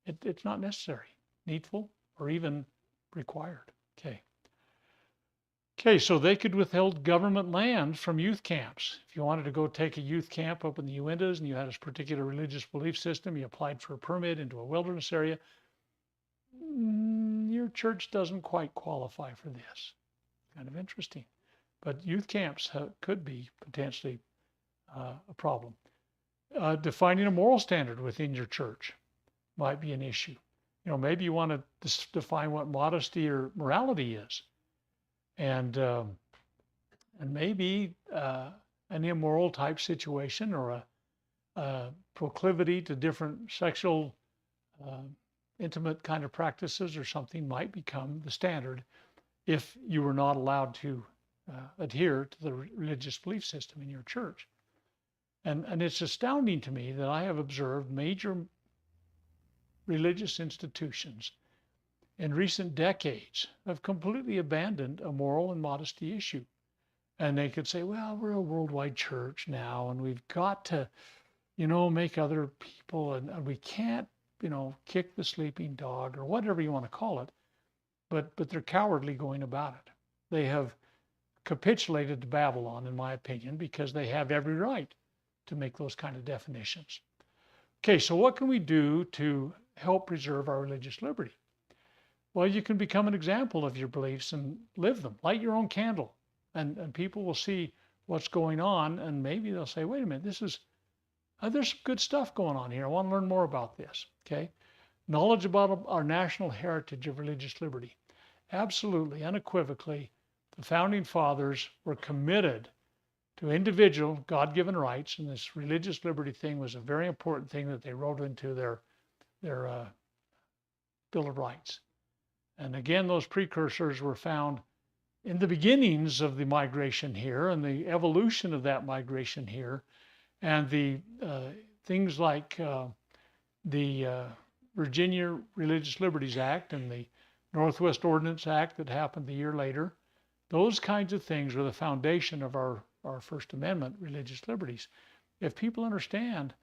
It's not necessary, needful, or even required. Okay, so they could withhold government land from youth camps. If you wanted to go take a youth camp up in the Uintas and you had a particular religious belief system, you applied for a permit into a wilderness area, your church doesn't quite qualify for this. Kind of interesting. But youth camps could be potentially a problem. Defining a moral standard within your church might be an issue. Maybe you want to define what modesty or morality is. And maybe an immoral type situation or a proclivity to different sexual intimate kind of practices or something might become the standard if you were not allowed to adhere to the religious belief system in your church. And it's astounding to me that I have observed major religious institutions in recent decades have completely abandoned a moral and modesty issue. And they could say, well, we're a worldwide church now, and we've got to, make other people, and we can't, kick the sleeping dog or whatever you want to call it. But they're cowardly going about it. They have capitulated to Babylon, in my opinion, because they have every right to make those kind of definitions. Okay, so what can we do to help preserve our religious liberty? Well, you can become an example of your beliefs and live them. Light your own candle, and people will see what's going on, and maybe they'll say, wait a minute, there's some good stuff going on here. I want to learn more about this, okay? Knowledge about our national heritage of religious liberty. Absolutely, unequivocally, the Founding Fathers were committed to individual God-given rights, and this religious liberty thing was a very important thing that they wrote into their Bill of Rights. And again, those precursors were found in the beginnings of the migration here and the evolution of that migration here, and the things like the Virginia Religious Liberties Act and the Northwest Ordinance Act that happened a year later. Those kinds of things were the foundation of our First Amendment religious liberties. If people understand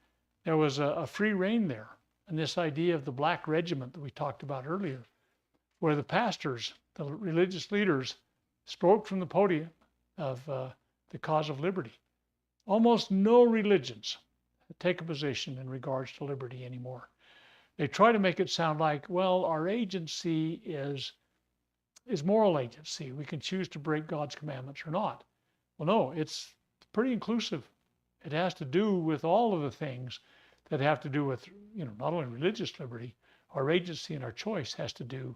there was a free reign there, and this idea of the black regiment that we talked about earlier, where the pastors, the religious leaders, spoke from the podium of the cause of liberty. Almost no religions take a position in regards to liberty anymore. They try to make it sound like, well, our agency is moral agency. We can choose to break God's commandments or not. Well, no, it's pretty inclusive. It has to do with all of the things that have to do with, not only religious liberty. Our agency and our choice has to do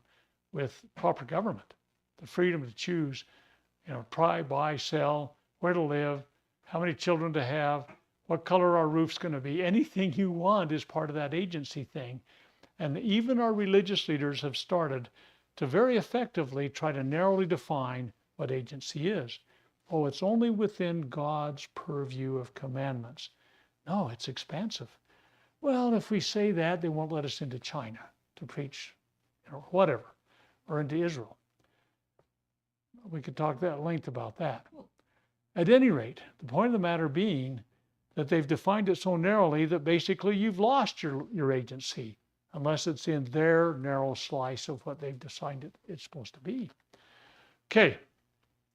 with proper government, the freedom to choose, try, buy, sell, where to live, how many children to have, what color our roof's going to be. Anything you want is part of that agency thing. And even our religious leaders have started to very effectively try to narrowly define what agency is. Oh, it's only within God's purview of commandments. No, it's expansive. Well, if we say that, they won't let us into China to preach, whatever, or into Israel. We could talk at length about that. At any rate, the point of the matter being that they've defined it so narrowly that basically you've lost your agency, unless it's in their narrow slice of what they've decided it's supposed to be. Okay,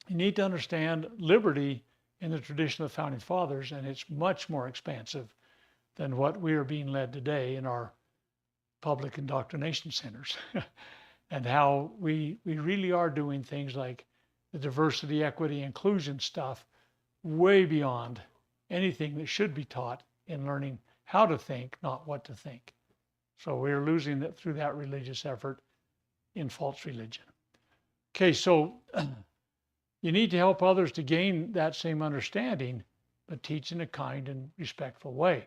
you need to understand liberty in the tradition of the Founding Fathers, and it's much more expansive than what we are being led today in our public indoctrination centers, and how we really are doing things like the diversity, equity, inclusion stuff way beyond anything that should be taught in learning how to think, not what to think. So we're losing it through that religious effort in false religion. Okay, so you need to help others to gain that same understanding, but teach in a kind and respectful way.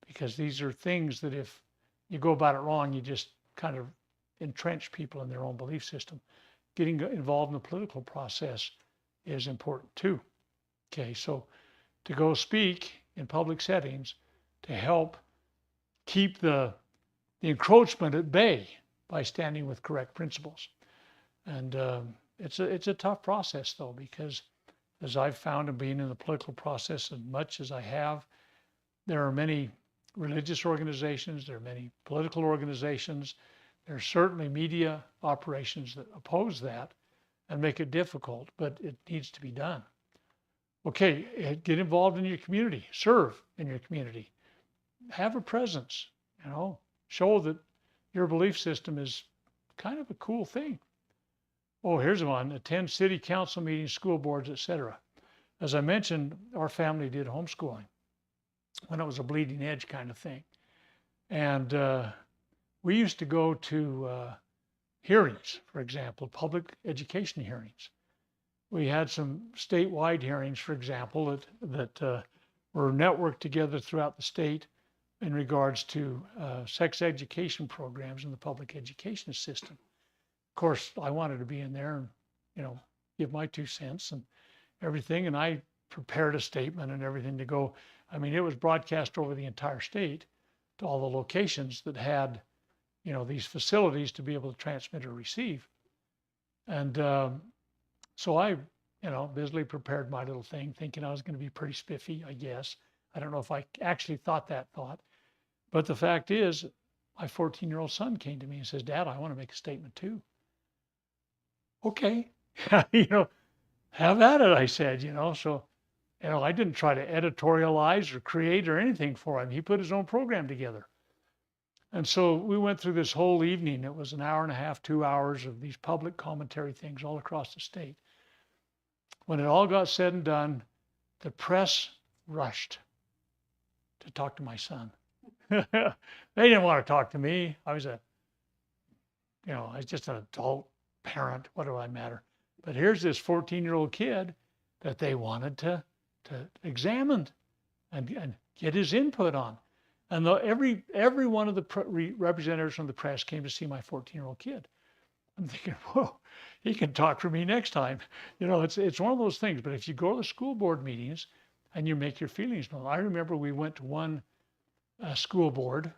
because these are things that if you go about it wrong, you just kind of entrench people in their own belief system. Getting involved in the political process is important too. Okay, so to go speak in public settings to help keep the encroachment at bay by standing with correct principles. And it's a tough process though, because as I've found in being in the political process as much as I have, there are many religious organizations, there are many political organizations, there are certainly media operations that oppose that and make it difficult, but it needs to be done. Okay, get involved in your community, serve in your community, have a presence, show that your belief system is kind of a cool thing. Oh, here's one, attend city council meetings, school boards, etc. As I mentioned, our family did homeschooling when it was a bleeding edge kind of thing. And we used to go to hearings, for example, public education hearings. We had some statewide hearings, for example, that were networked together throughout the state in regards to sex education programs in the public education system. Of course, I wanted to be in there and, give my 2 cents and everything. And I prepared a statement and everything to go. I mean, it was broadcast over the entire state to all the locations that had, these facilities to be able to transmit or receive. And so I, busily prepared my little thing, thinking I was going to be pretty spiffy, I guess. I don't know if I actually thought that thought. But the fact is, my 14-year-old son came to me and says, Dad, I want to make a statement too. Okay, have at it, I said, so, I didn't try to editorialize or create or anything for him. He put his own program together. And so we went through this whole evening. It was an hour and a half, 2 hours of these public commentary things all across the state. When it all got said and done, the press rushed to talk to my son. They didn't want to talk to me. I was I was just an adult parent. What do I matter? But here's this 14-year-old kid that they wanted to examine and get his input on. And every one of the representatives from the press came to see my 14-year-old kid. I'm thinking, whoa, he can talk for me next time. It's one of those things. But if you go to the school board meetings and you make your feelings known. I remember we went to one school board,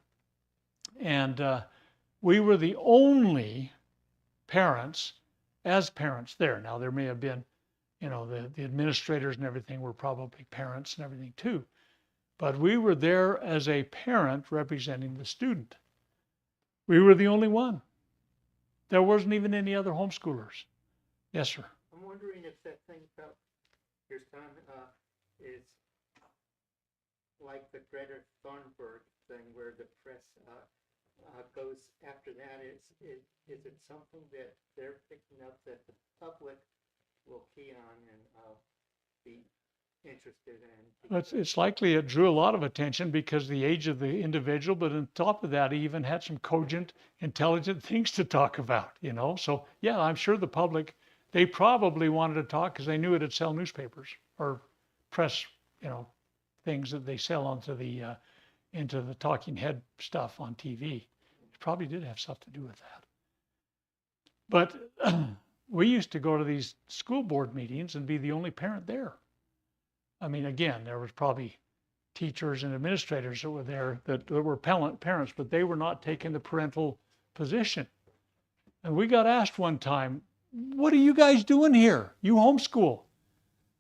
and we were the only parents there. Now, there may have been, the administrators and everything were probably parents and everything too. But we were there as a parent representing the student. We were the only one. There wasn't even any other homeschoolers. Yes, sir. I'm wondering if that thing about your son is like the Greta Thunberg thing, where the press goes after that. Is it something that they're picking up that the public will key on and be interested in? It's likely it drew a lot of attention because the age of the individual, but on top of that, he even had some cogent, intelligent things to talk about, So yeah, I'm sure the public, they probably wanted to talk because they knew it'd sell newspapers or press, things that they sell into the talking head stuff on TV. It probably did have stuff to do with that. But we used to go to these school board meetings and be the only parent there. I mean, again, there was probably teachers and administrators that were there that were parents, but they were not taking the parental position. And we got asked one time, what are you guys doing here? You homeschool.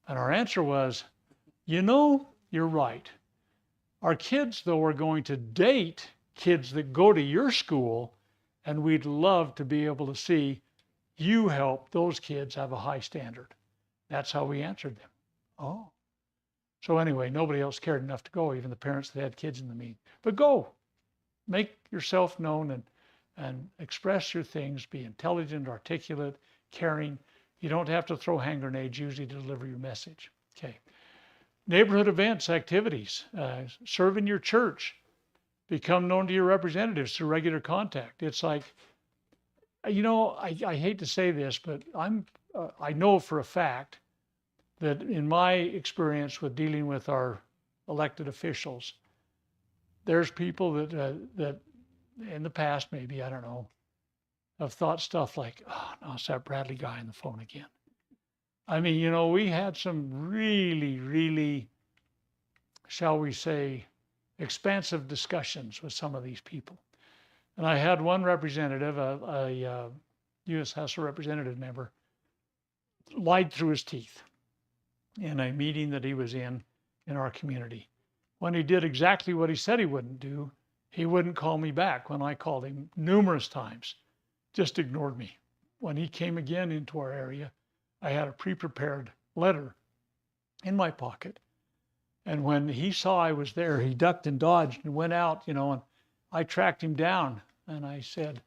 And our answer was, you're right. Our kids, though, are going to date kids that go to your school, and we'd love to be able to see you help those kids have a high standard. That's how we answered them. Oh. So anyway, nobody else cared enough to go, even the parents that had kids in the meeting. But go, make yourself known and express your things, be intelligent, articulate, caring. You don't have to throw hand grenades usually to deliver your message. Okay. Neighborhood events, activities, serve in your church, become known to your representatives through regular contact. It's like, I hate to say this, but I know for a fact that in my experience with dealing with our elected officials, there's people that in the past, maybe, I don't know, have thought stuff like, oh, no, it's that Bradley guy on the phone again. I mean, you know, we had some really, really, shall we say, expansive discussions with some of these people. And I had one representative, a U.S. House of Representative member, lied through his teeth in a meeting that he was in our community. When he did exactly what he said he wouldn't do, he wouldn't call me back when I called him numerous times, just ignored me. When he came again into our area, I had a pre-prepared letter in my pocket. And when he saw I was there, he ducked and dodged and went out, you know, and I tracked him down and I said,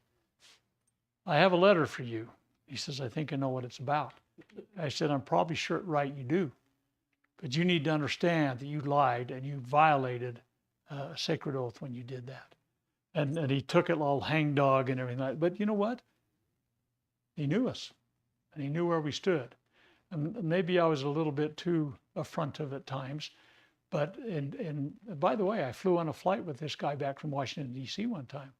I have a letter for you. He says, I think I know what it's about. I said, I'm probably sure right you do, but you need to understand that you lied and you violated a sacred oath when you did that. And he took it all hangdog and everything. But you know what? He knew us and he knew where we stood. And maybe I was a little bit too affrontive at times. But and by the way, I flew on a flight with this guy back from Washington, D.C. one time.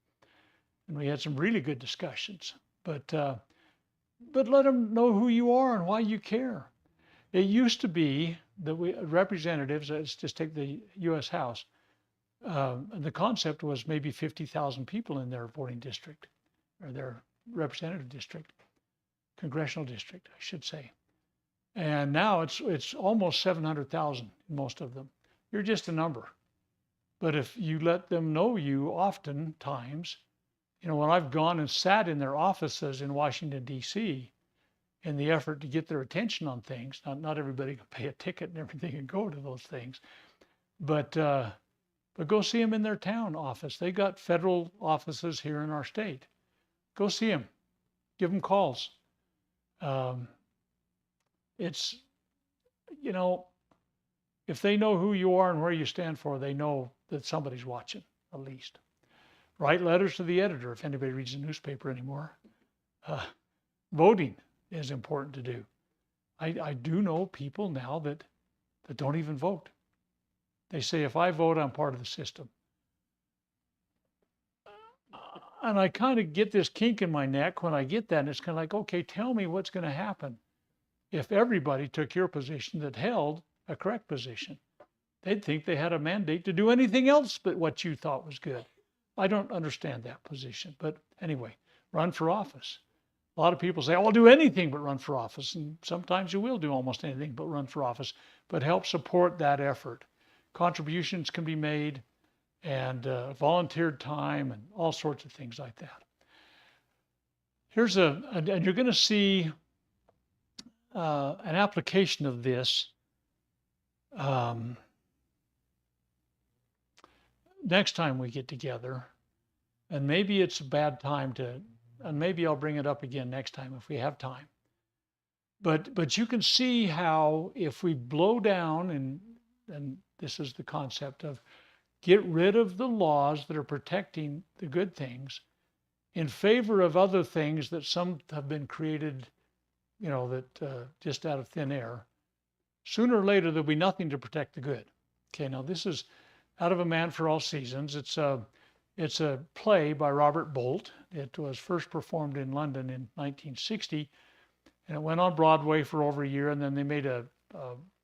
And we had some really good discussions. But let them know who you are and why you care. It used to be that we representatives, let's just take the U.S. House, the concept was maybe 50,000 people in their voting district, or their representative district, congressional district, I should say. And now it's almost 700,000 in most of them. You're just a number. But if you let them know you, oftentimes, you know, when I've gone and sat in their offices in Washington, D.C., in the effort to get their attention on things, not everybody can pay a ticket and everything and go to those things, but go see them in their town office. They got federal offices here in our state. Go see them. Give them calls. It's, you know, if they know who you are and where you stand for, they know that somebody's watching, at least. Write letters to the editor if anybody reads the newspaper anymore. Voting is important to do. I do know people now that don't even vote. They say, if I vote, I'm part of the system. And I kind of get this kink in my neck when I get that. And it's kind of like, okay, tell me what's going to happen if everybody took your position that held a correct position. They'd think they had a mandate to do anything else but what you thought was good. I don't understand that position. But anyway, run for office. A lot of people say, oh, I'll do anything but run for office. And sometimes you will do almost anything but run for office. But help support that effort. Contributions can be made, and volunteered time and all sorts of things like that. Here's and you're going to see an application of this next time we get together. And maybe it's a bad time and maybe I'll bring it up again next time if we have time. But you can see how if we blow down, and this is the concept of get rid of the laws that are protecting the good things in favor of other things that some have been created, you know, that just out of thin air. Sooner or later, there'll be nothing to protect the good. Okay, now this is Out of a Man for All Seasons. It's a play by Robert Bolt. It was first performed in London in 1960, and it went on Broadway for over a year, and then they made a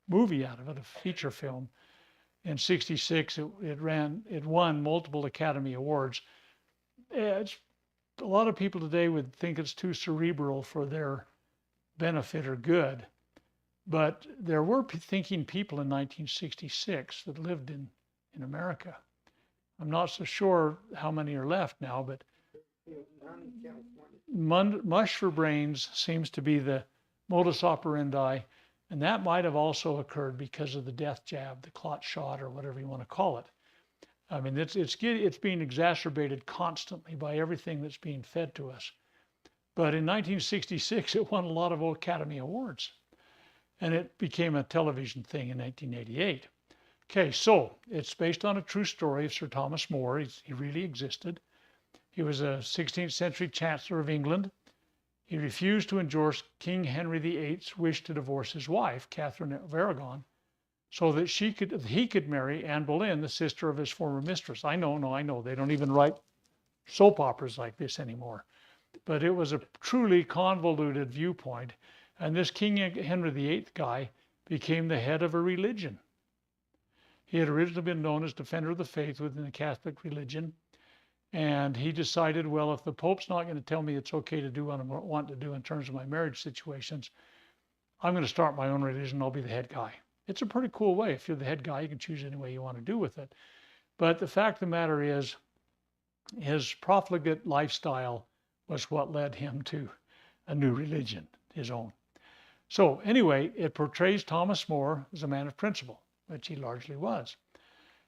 movie out of it, a feature film. In '66, it won multiple Academy Awards. A lot of people today would think it's too cerebral for their benefit or good, but there were thinking people in 1966 that lived in America. I'm not so sure how many are left now, but mush for brains seems to be the modus operandi. And that might have also occurred because of the death jab, the clot shot, or whatever you want to call it. I mean, it's being exacerbated constantly by everything that's being fed to us. But in 1966, it won a lot of Academy Awards, and it became a television thing in 1988. Okay, so it's based on a true story of Sir Thomas More. He really existed. He was a 16th century Chancellor of England. He refused to endorse King Henry VIII's wish to divorce his wife, Catherine of Aragon, so that he could marry Anne Boleyn, the sister of his former mistress. I know. They don't even write soap operas like this anymore. But it was a truly convoluted viewpoint. And this King Henry VIII guy became the head of a religion. He had originally been known as Defender of the Faith within the Catholic religion. And he decided, well, if the Pope's not going to tell me it's okay to do what I want to do in terms of my marriage situations, I'm going to start my own religion. I'll be the head guy. It's a pretty cool way. If you're the head guy, you can choose any way you want to do with it. But the fact of the matter is, his profligate lifestyle was what led him to a new religion, his own. So anyway, it portrays Thomas More as a man of principle, which he largely was.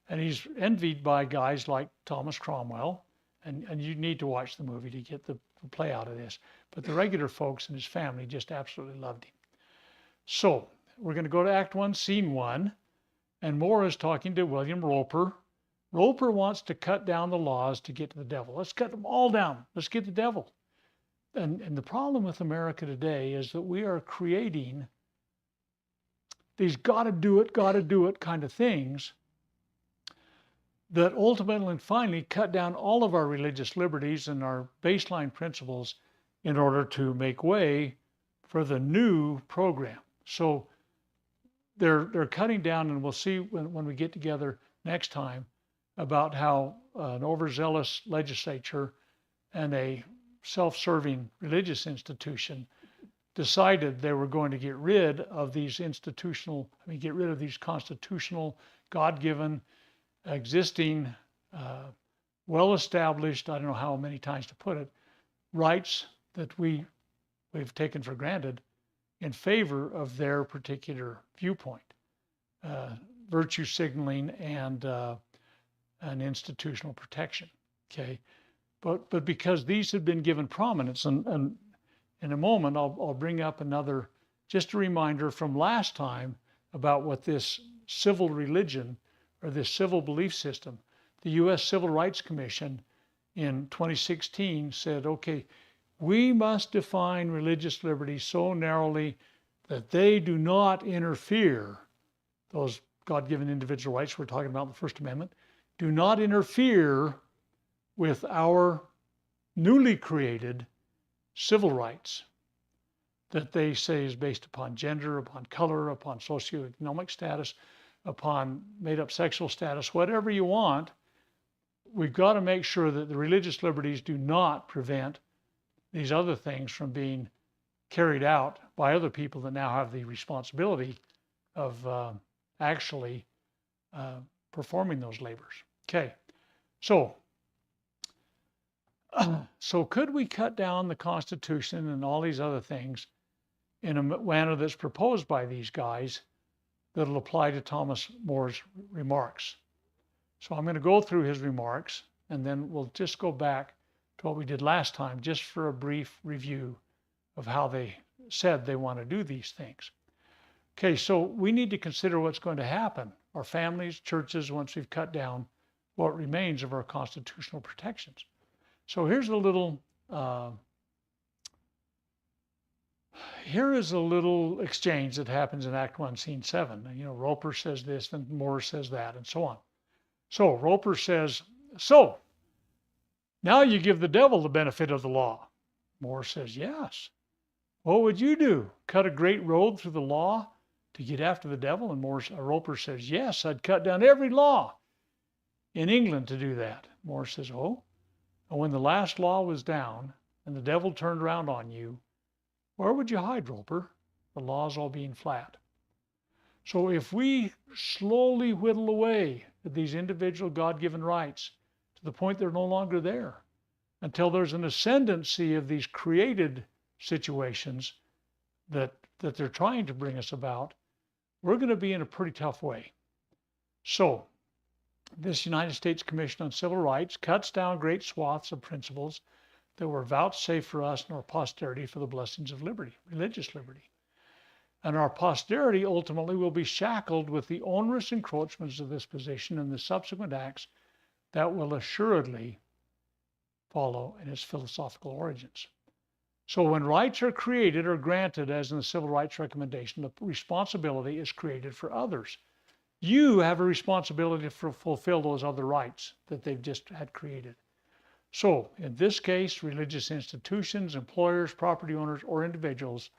And he's envied by guys like Thomas Cromwell. And you need to watch the movie to get the play out of this. But the regular folks in his family just absolutely loved him. So we're going to go to Act 1, Scene 1. And More is talking to William Roper. Roper wants to cut down the laws to get to the devil. Let's cut them all down. Let's get the devil. And the problem with America today is that we are creating these gotta do it kind of things that ultimately and finally cut down all of our religious liberties and our baseline principles in order to make way for the new program. So they're cutting down, and we'll see when we get together next time about how an overzealous legislature and a self-serving religious institution decided they were going to get rid of these constitutional, God-given, existing, well-established, I don't know how many times to put it, rights that we've taken for granted in favor of their particular viewpoint, virtue signaling and an institutional protection. Okay, but because these have been given prominence, and in a moment I'll bring up another, just a reminder from last time about what this civil religion or this civil belief system, the U.S. Civil Rights Commission in 2016 said, okay, we must define religious liberty so narrowly that they do not interfere, those God-given individual rights we're talking about in the First Amendment, do not interfere with our newly created civil rights that they say is based upon gender, upon color, upon socioeconomic status, upon made-up sexual status, whatever you want. We've got to make sure that the religious liberties do not prevent these other things from being carried out by other people that now have the responsibility of actually performing those labors. Okay, so could we cut down the Constitution and all these other things in a manner that's proposed by these guys that'll apply to Thomas More's remarks? So I'm going to go through his remarks, and then we'll just go back to what we did last time, just for a brief review of how they said they want to do these things. Okay, so we need to consider what's going to happen, our families, churches, once we've cut down what remains of our constitutional protections. So here's a little, here is a little exchange that happens in Act 1, Scene 7. You know, Roper says this, and Moore says that, and so on. So Roper says, so now you give the devil the benefit of the law. Moore says, yes. What would you do? Cut a great road through the law to get after the devil? And Roper says, yes, I'd cut down every law in England to do that. Moore says, oh, and when the last law was down and the devil turned around on you, where would you hide, Roper? The laws all being flat. So if we slowly whittle away at these individual God-given rights to the point they're no longer there, until there's an ascendancy of these created situations that they're trying to bring us about, we're going to be in a pretty tough way. So this United States Commission on Civil Rights cuts down great swaths of principles that were vouchsafed for us and our posterity for the blessings of liberty, religious liberty. And our posterity ultimately will be shackled with the onerous encroachments of this position and the subsequent acts that will assuredly follow in its philosophical origins. So when rights are created or granted, as in the Civil Rights Recommendation, the responsibility is created for others. you have a responsibility to fulfill those other rights that they've just had created. So in this case, religious institutions, employers, property owners, or individuals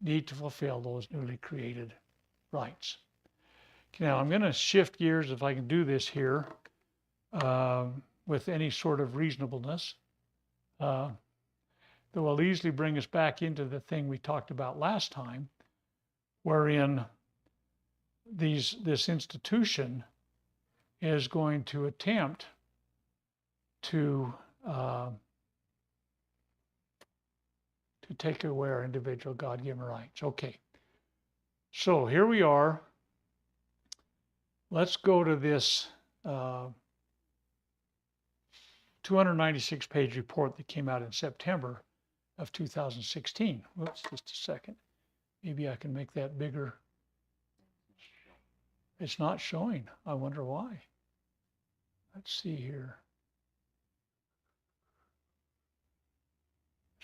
need to fulfill those newly created rights. Now I'm going to shift gears, if I can do this here, with any sort of reasonableness. That will easily bring us back into the thing we talked about last time, wherein this institution is going to attempt to take away our individual God-given rights. Okay, so here we are. Let's go to this 296-page report that came out in September of 2016. Whoops, just a second. Maybe I can make that bigger. It's not showing. I wonder why. Let's see here.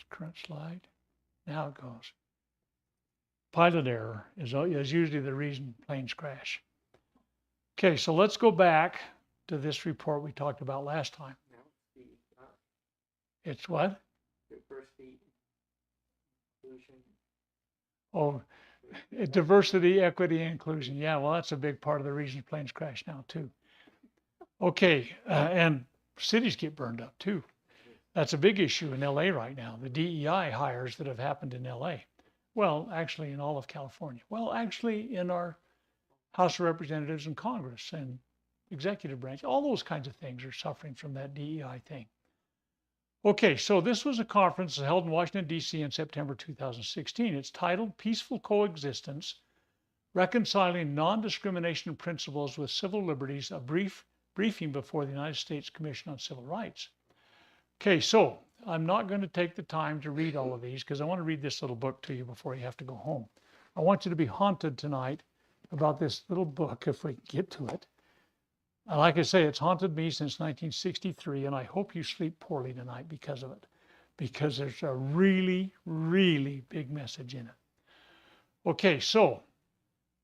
Current slide. Now it goes. Pilot error is usually the reason planes crash. Okay, so let's go back to this report we talked about last time. It's what? Diversity, inclusion. Oh, diversity, equity, and inclusion. Yeah, well, that's a big part of the reason planes crash now, too. Okay, and cities get burned up, too. That's a big issue in LA right now, the DEI hires that have happened in LA. Well, actually in all of California. Well, actually in our House of Representatives and Congress and executive branch, all those kinds of things are suffering from that DEI thing. Okay, so this was a conference held in Washington, D.C. in September 2016. It's titled Peaceful Coexistence, Reconciling Non-Discrimination Principles with Civil Liberties, a briefing before the United States Commission on Civil Rights. Okay, so I'm not going to take the time to read all of these because I want to read this little book to you before you have to go home. I want you to be haunted tonight about this little book if we get to it. And like I say, it's haunted me since 1963, and I hope you sleep poorly tonight because of it, because there's a really, really big message in it. Okay, so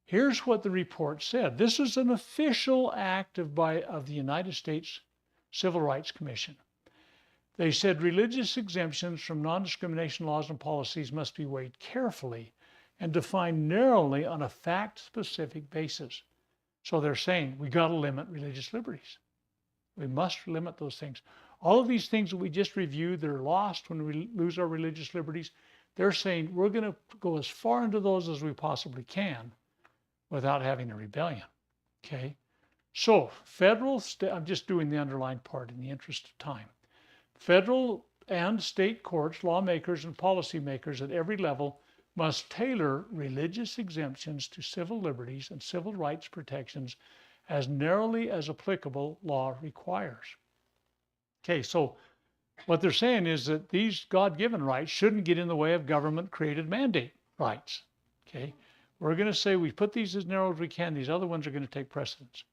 here's what the report said. This is an official act of the United States Civil Rights Commission. They said religious exemptions from non-discrimination laws and policies must be weighed carefully and defined narrowly on a fact-specific basis. So they're saying we got to limit religious liberties. We must limit those things. All of these things that we just reviewed that are lost when we lose our religious liberties, they're saying we're going to go as far into those as we possibly can without having a rebellion. Okay? So I'm just doing the underlined part in the interest of time. Federal and state courts, lawmakers, and policymakers at every level must tailor religious exemptions to civil liberties and civil rights protections as narrowly as applicable law requires. Okay, so what they're saying is that these God-given rights shouldn't get in the way of government-created mandate rights. Okay, we're going to say we put these as narrow as we can. These other ones are going to take precedence.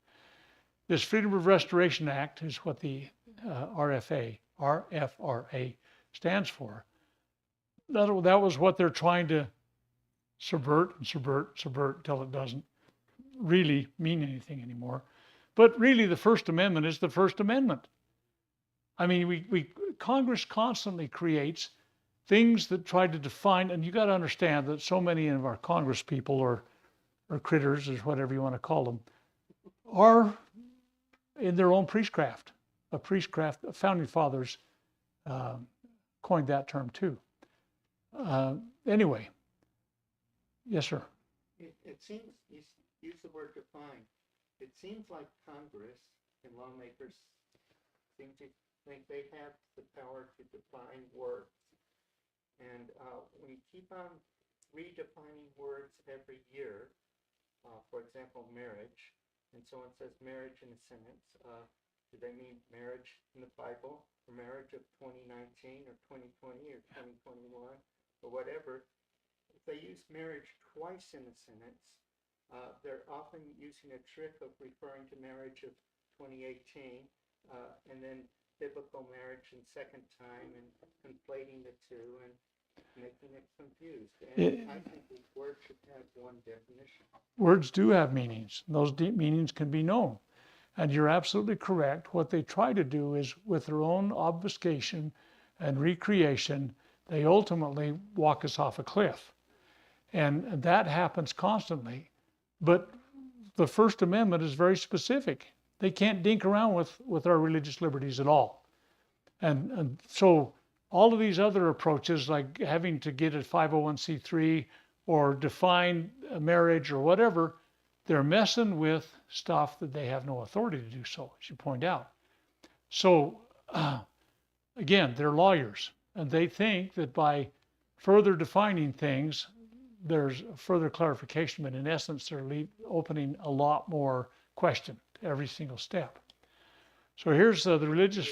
This Freedom of Restoration Act is what the RFRA stands for. That was what they're trying to subvert until it doesn't really mean anything anymore. But really, the First Amendment is the First Amendment. I mean, Congress constantly creates things that try to define, and you got to understand that so many of our Congress people or critters, or whatever you want to call them, are in their own priestcraft. Founding fathers coined that term too. Anyway, yes, sir. It seems, you use the word define. It seems like Congress and lawmakers seem to think they have the power to define words. And we keep on redefining words every year. For example, marriage. And someone says marriage in a sentence. Do they mean marriage in the Bible, or marriage of 2019 or 2020 or 2021 or whatever? If they use marriage twice in a sentence, they're often using a trick of referring to marriage of 2018 and then biblical marriage in second time and conflating the two and making it confused. And I think the word should have one definition. Words do have meanings. Those deep meanings can be known. And you're absolutely correct. What they try to do is, with their own obfuscation and recreation, they ultimately walk us off a cliff. And that happens constantly. But the First Amendment is very specific. They can't dink around with our religious liberties at all. And so all of these other approaches, like having to get a 501c3 or define a marriage or whatever, they're messing with stuff that they have no authority to do so, as you point out. So again, they're lawyers, and they think that by further defining things, there's further clarification, but in essence, they're opening a lot more question to every single step. So here's the religious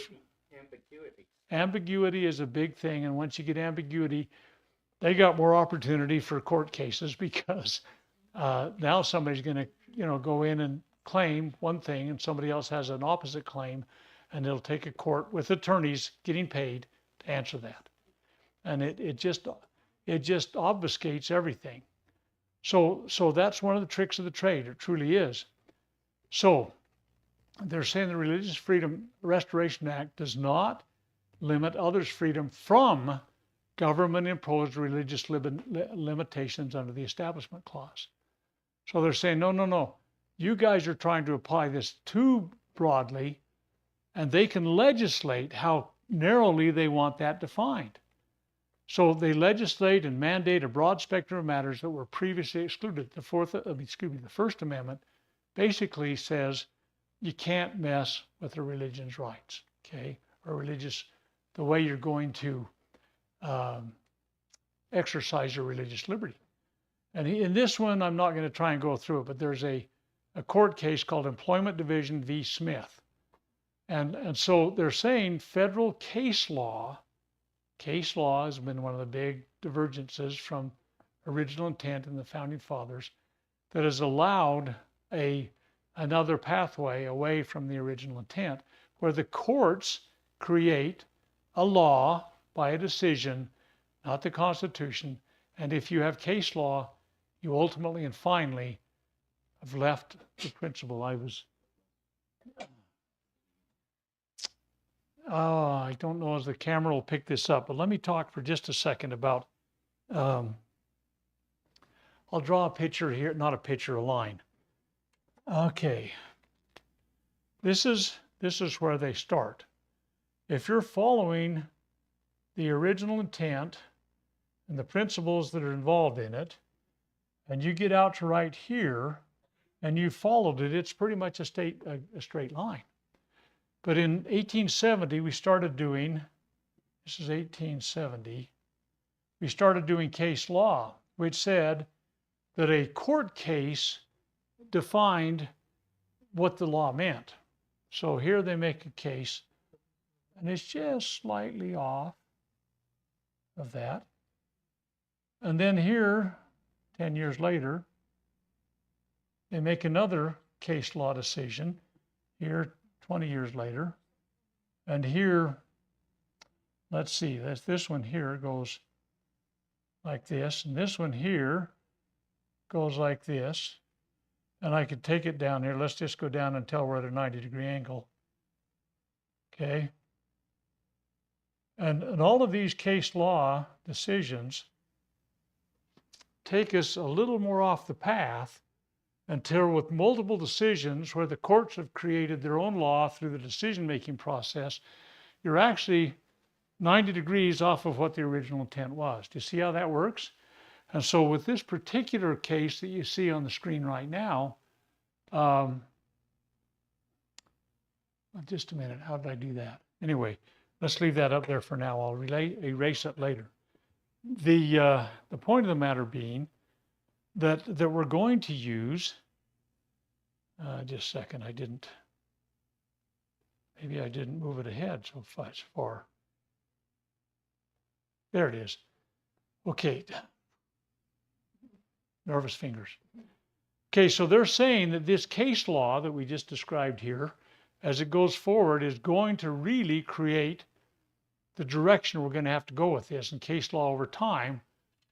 Ambiguity. ambiguity is a big thing, and once you get ambiguity, they got more opportunity for court cases because now somebody's going to go in and claim one thing, and somebody else has an opposite claim, and it'll take a court with attorneys getting paid to answer that, and it just obfuscates everything. So that's one of the tricks of the trade. It truly is. So they're saying the Religious Freedom Restoration Act does not limit others' freedom from government-imposed religious limitations under the Establishment Clause. So they're saying, no. You guys are trying to apply this too broadly, and they can legislate how narrowly they want that defined. So they legislate and mandate a broad spectrum of matters that were previously excluded. The First Amendment basically says you can't mess with a religion's rights, okay, or the way you're going to exercise your religious liberty. And in this one, I'm not going to try and go through it, but there's a court case called Employment Division v. Smith. And so they're saying federal case law has been one of the big divergences from original intent in the Founding Fathers that has allowed another pathway away from the original intent, where the courts create a law by a decision, not the Constitution. And if you have case law, you ultimately and finally have left the principle. I don't know if the camera will pick this up, but let me talk for just a second about, I'll draw a picture here, not a picture, a line. Okay. This is where they start. If you're following the original intent and the principles that are involved in it, and you get out to right here, and you followed it, it's pretty much a straight line. But in 1870, we started doing, this is 1870, we started doing case law, which said that a court case defined what the law meant. So here they make a case, and it's just slightly off of that. And then here, 10 years later, they make another case law decision, here 20 years later. And here, let's see, this one here goes like this, and this one here goes like this. And I could take it down here. Let's just go down until we're at a 90-degree angle. Okay. And all of these case law decisions take us a little more off the path until, with multiple decisions where the courts have created their own law through the decision-making process, you're actually 90 degrees off of what the original intent was. Do you see how that works? And so with this particular case that you see on the screen right now, just a minute, how did I do that? Anyway, let's leave that up there for now. I'll erase it later. The point of the matter being that we're going to use, just a second, maybe I didn't move it ahead so far. There it is. Okay. Nervous fingers. Okay, so they're saying that this case law that we just described here, as it goes forward, is going to really create the direction we're going to have to go with this. And case law over time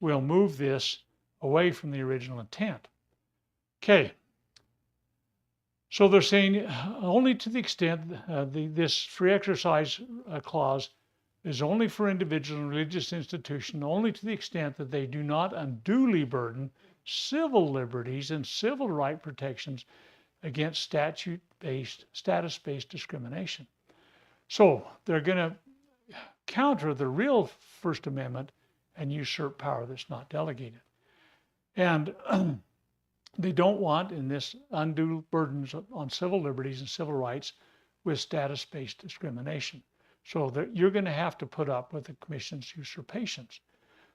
will move this away from the original intent. Okay. So they're saying only to the extent this free exercise clause is only for individuals and religious institutions, only to the extent that they do not unduly burden civil liberties and civil right protections against status-based discrimination. So they're going to counter the real First Amendment and usurp power that's not delegated. And they don't want in this undue burdens on civil liberties and civil rights with status-based discrimination. So you're going to have to put up with the Commission's usurpations.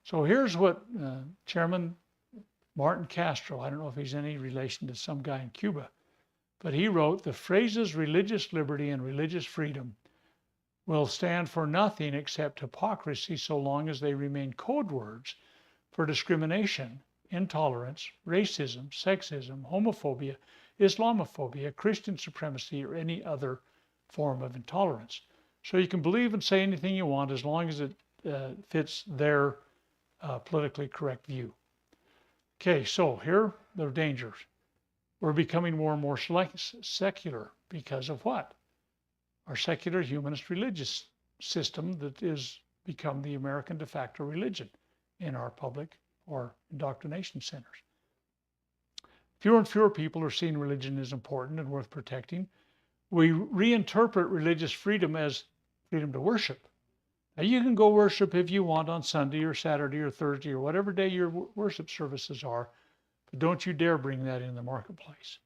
So here's what Chairman Martin Castro, I don't know if he's any relation to some guy in Cuba, but he wrote, the phrases religious liberty and religious freedom will stand for nothing except hypocrisy so long as they remain code words for discrimination, intolerance, racism, sexism, homophobia, Islamophobia, Christian supremacy, or any other form of intolerance. So you can believe and say anything you want as long as it fits their politically correct view. Okay, so here are the dangers. We're becoming more and more secular because of what? Our secular humanist religious system that is become the American de facto religion in our public or indoctrination centers. Fewer and fewer people are seeing religion as important and worth protecting. We reinterpret religious freedom as freedom to worship. Now you can go worship if you want on Sunday or Saturday or Thursday or whatever day your worship services are, but don't you dare bring that in the marketplace.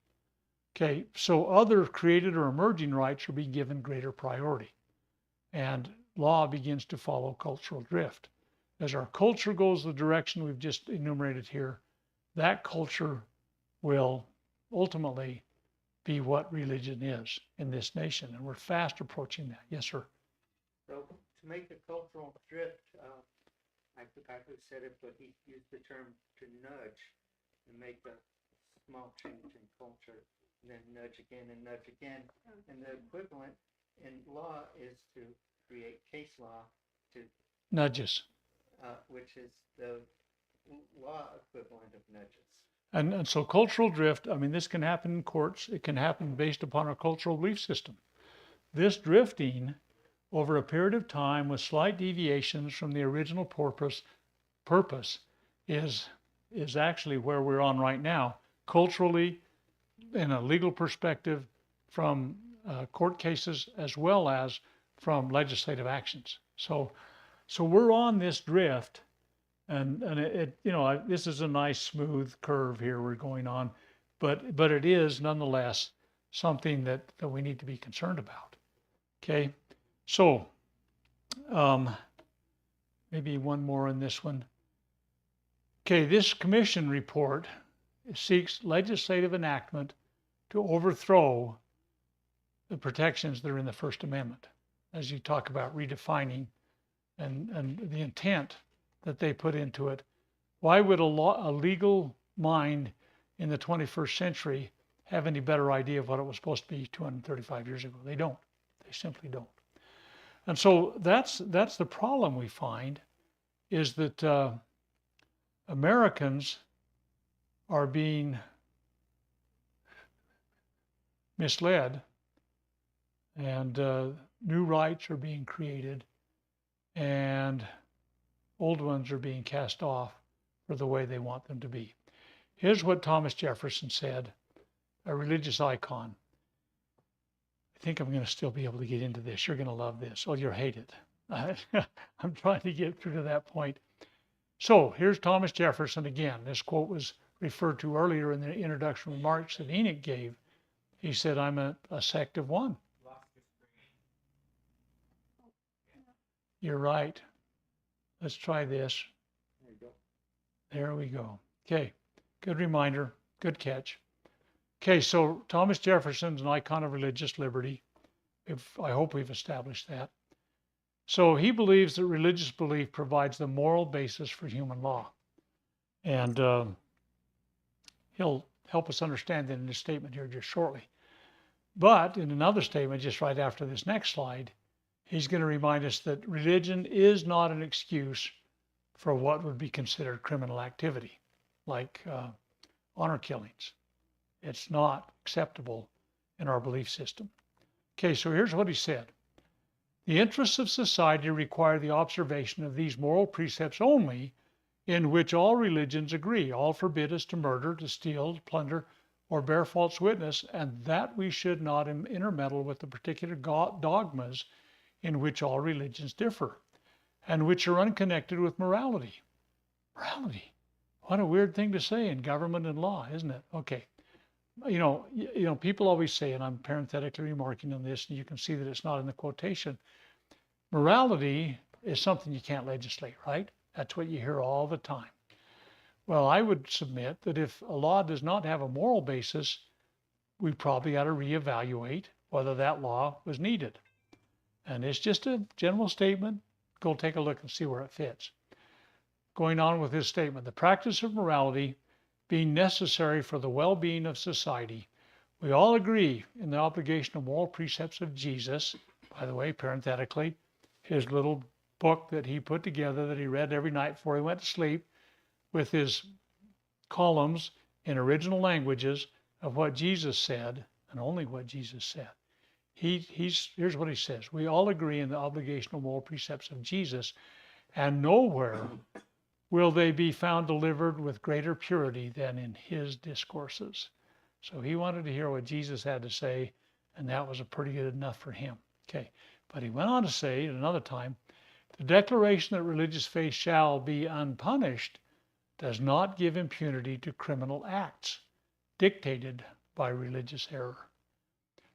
Okay, so other created or emerging rights are being given greater priority, and law begins to follow cultural drift. As our culture goes the direction we've just enumerated here, that culture will ultimately be what religion is in this nation, and we're fast approaching that. Yes, sir. So to make a cultural drift, I forgot who said it, but he used the term to nudge and make a small change in culture, and then nudge again and nudge again. And the equivalent in law is to create case law to Nudges. which is the law equivalent of nudges. And so cultural drift, I mean, this can happen in courts. It can happen based upon our cultural belief system. This drifting over a period of time with slight deviations from the original purpose is actually where we're on right now, culturally, in a legal perspective, from court cases, as well as from legislative actions. So we're on this drift, and it this is a nice smooth curve here we're going on, but it is nonetheless something that we need to be concerned about. Okay, so maybe one more on this one. Okay, this commission report seeks legislative enactment to overthrow the protections that are in the First Amendment, as you talk about redefining and the intent that they put into it. Why would a legal mind in the 21st century have any better idea of what it was supposed to be 235 years ago? They don't. They simply don't. And so that's the problem we find, is that Americans are being misled, and new rights are being created, and old ones are being cast off for the way they want them to be. Here's what Thomas Jefferson said, a religious icon. I think I'm going to still be able to get into this. You're going to love this. Oh, you'll hate it. I'm trying to get through to that point. So here's Thomas Jefferson again. This quote was referred to earlier in the introduction remarks that Enoch gave. He said, I'm a sect of one. You're right. Let's try this. There you go. There we go. Okay, good reminder, good catch. Okay, so Thomas Jefferson's an icon of religious liberty. I hope we've established that. So he believes that religious belief provides the moral basis for human law. And he'll help us understand that in his statement here just shortly. But in another statement, just right after this next slide, he's going to remind us that religion is not an excuse for what would be considered criminal activity, like honor killings. It's not acceptable in our belief system. Okay, so here's what he said. The interests of society require the observation of these moral precepts only, in which all religions agree. All forbid us to murder, to steal, to plunder, or bear false witness, and that we should not intermeddle with the particular dogmas in which all religions differ, and which are unconnected with morality. Morality. What a weird thing to say in government and law, isn't it? Okay. You know, people always say, and I'm parenthetically remarking on this, and you can see that it's not in the quotation, morality is something you can't legislate, right? That's what you hear all the time. Well, I would submit that if a law does not have a moral basis, we probably ought to reevaluate whether that law was needed. And it's just a general statement. Go take a look and see where it fits. Going on with his statement, the practice of morality being necessary for the well-being of society, we all agree in the obligation of moral precepts of Jesus. By the way, parenthetically, his little book that he put together that he read every night before he went to sleep with his columns in original languages of what Jesus said and only what Jesus said. Here's what he says. We all agree in the obligation of moral precepts of Jesus, and nowhere will they be found delivered with greater purity than in his discourses. So he wanted to hear what Jesus had to say, and that was pretty good enough for him. Okay, but he went on to say at another time, the declaration that religious faith shall be unpunished does not give impunity to criminal acts dictated by religious error.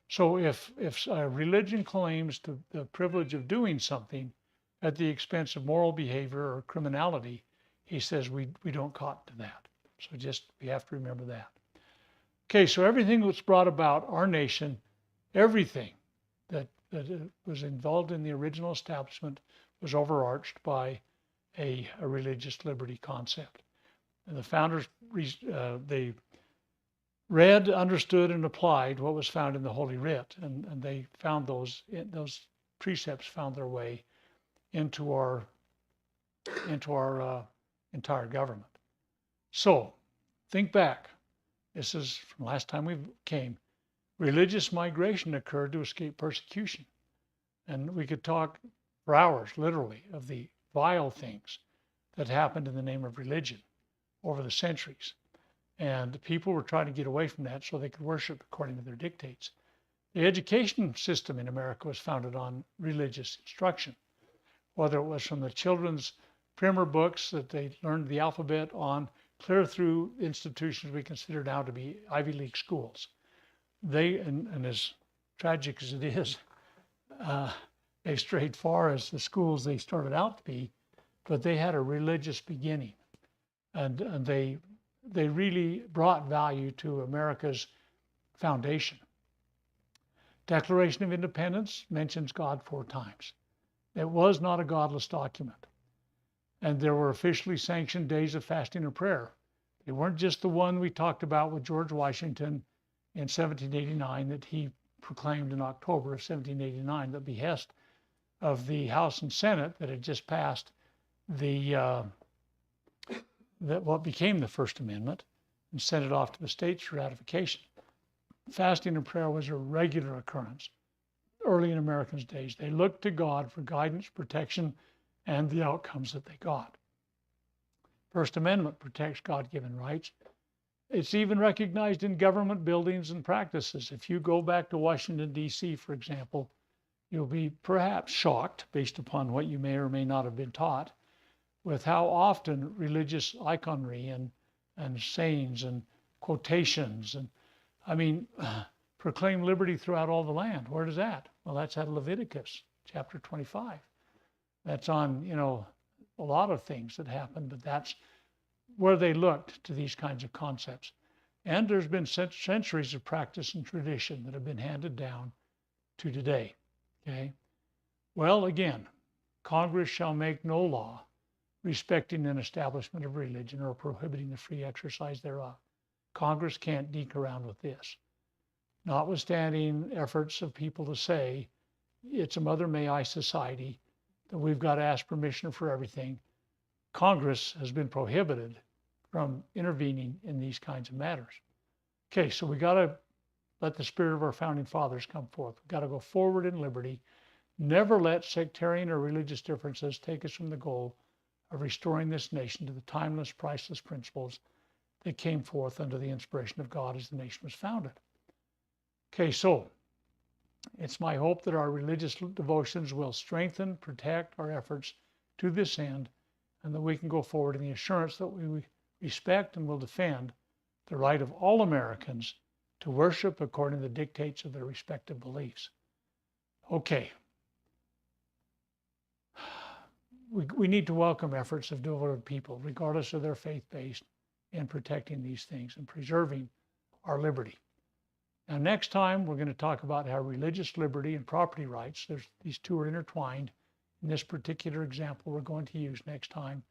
So if a religion claims the privilege of doing something at the expense of moral behavior or criminality, he says we don't cotton to that. So we have to remember that. Okay, so everything that's brought about our nation, everything that was involved in the original establishment was overarched by a religious liberty concept. And the founders, they read, understood, and applied what was found in the Holy Writ, and they found those precepts found their way into our entire government. So think back. This is from last time we came. Religious migration occurred to escape persecution. And we could talk for hours, literally, of the vile things that happened in the name of religion over the centuries. And people were trying to get away from that so they could worship according to their dictates. The education system in America was founded on religious instruction, whether it was from the children's primer books that they learned the alphabet on, clear through institutions we consider now to be Ivy League schools. And as tragic as it is, they strayed far as the schools they started out to be, but they had a religious beginning. And they really brought value to America's foundation. Declaration of Independence mentions God 4 times. It was not a godless document. And there were officially sanctioned days of fasting and prayer. They weren't just the one we talked about with George Washington in 1789 that he proclaimed in October of 1789, the behest of the House and Senate that had just passed what became the First Amendment and sent it off to the states for ratification. Fasting and prayer was a regular occurrence early in Americans' days. They looked to God for guidance, protection, and the outcomes that they got. First Amendment protects God-given rights. It's even recognized in government buildings and practices. If you go back to Washington, D.C., for example, you'll be perhaps shocked, based upon what you may or may not have been taught, with how often religious iconry and sayings and quotations proclaim liberty throughout all the land. Where does that? Well, that's at Leviticus chapter 25. That's on, a lot of things that happen, but that's where they looked to these kinds of concepts. And there's been centuries of practice and tradition that have been handed down to today. Okay. Well, again, Congress shall make no law respecting an establishment of religion or prohibiting the free exercise thereof. Congress can't deke around with this. Notwithstanding efforts of people to say it's a Mother May I society, that we've got to ask permission for everything, Congress has been prohibited from intervening in these kinds of matters. Okay, so we got to let the spirit of our founding fathers come forth. We've got to go forward in liberty. Never let sectarian or religious differences take us from the goal of restoring this nation to the timeless, priceless principles that came forth under the inspiration of God as the nation was founded. Okay, so it's my hope that our religious devotions will strengthen, protect our efforts to this end, and that we can go forward in the assurance that we respect and will defend the right of all Americans to worship according to the dictates of their respective beliefs. Okay. We need to welcome efforts of devoted people, regardless of their faith-based, in protecting these things and preserving our liberty. Now, next time, we're going to talk about how religious liberty and property rights, these two are intertwined. In this particular example we're going to use next time,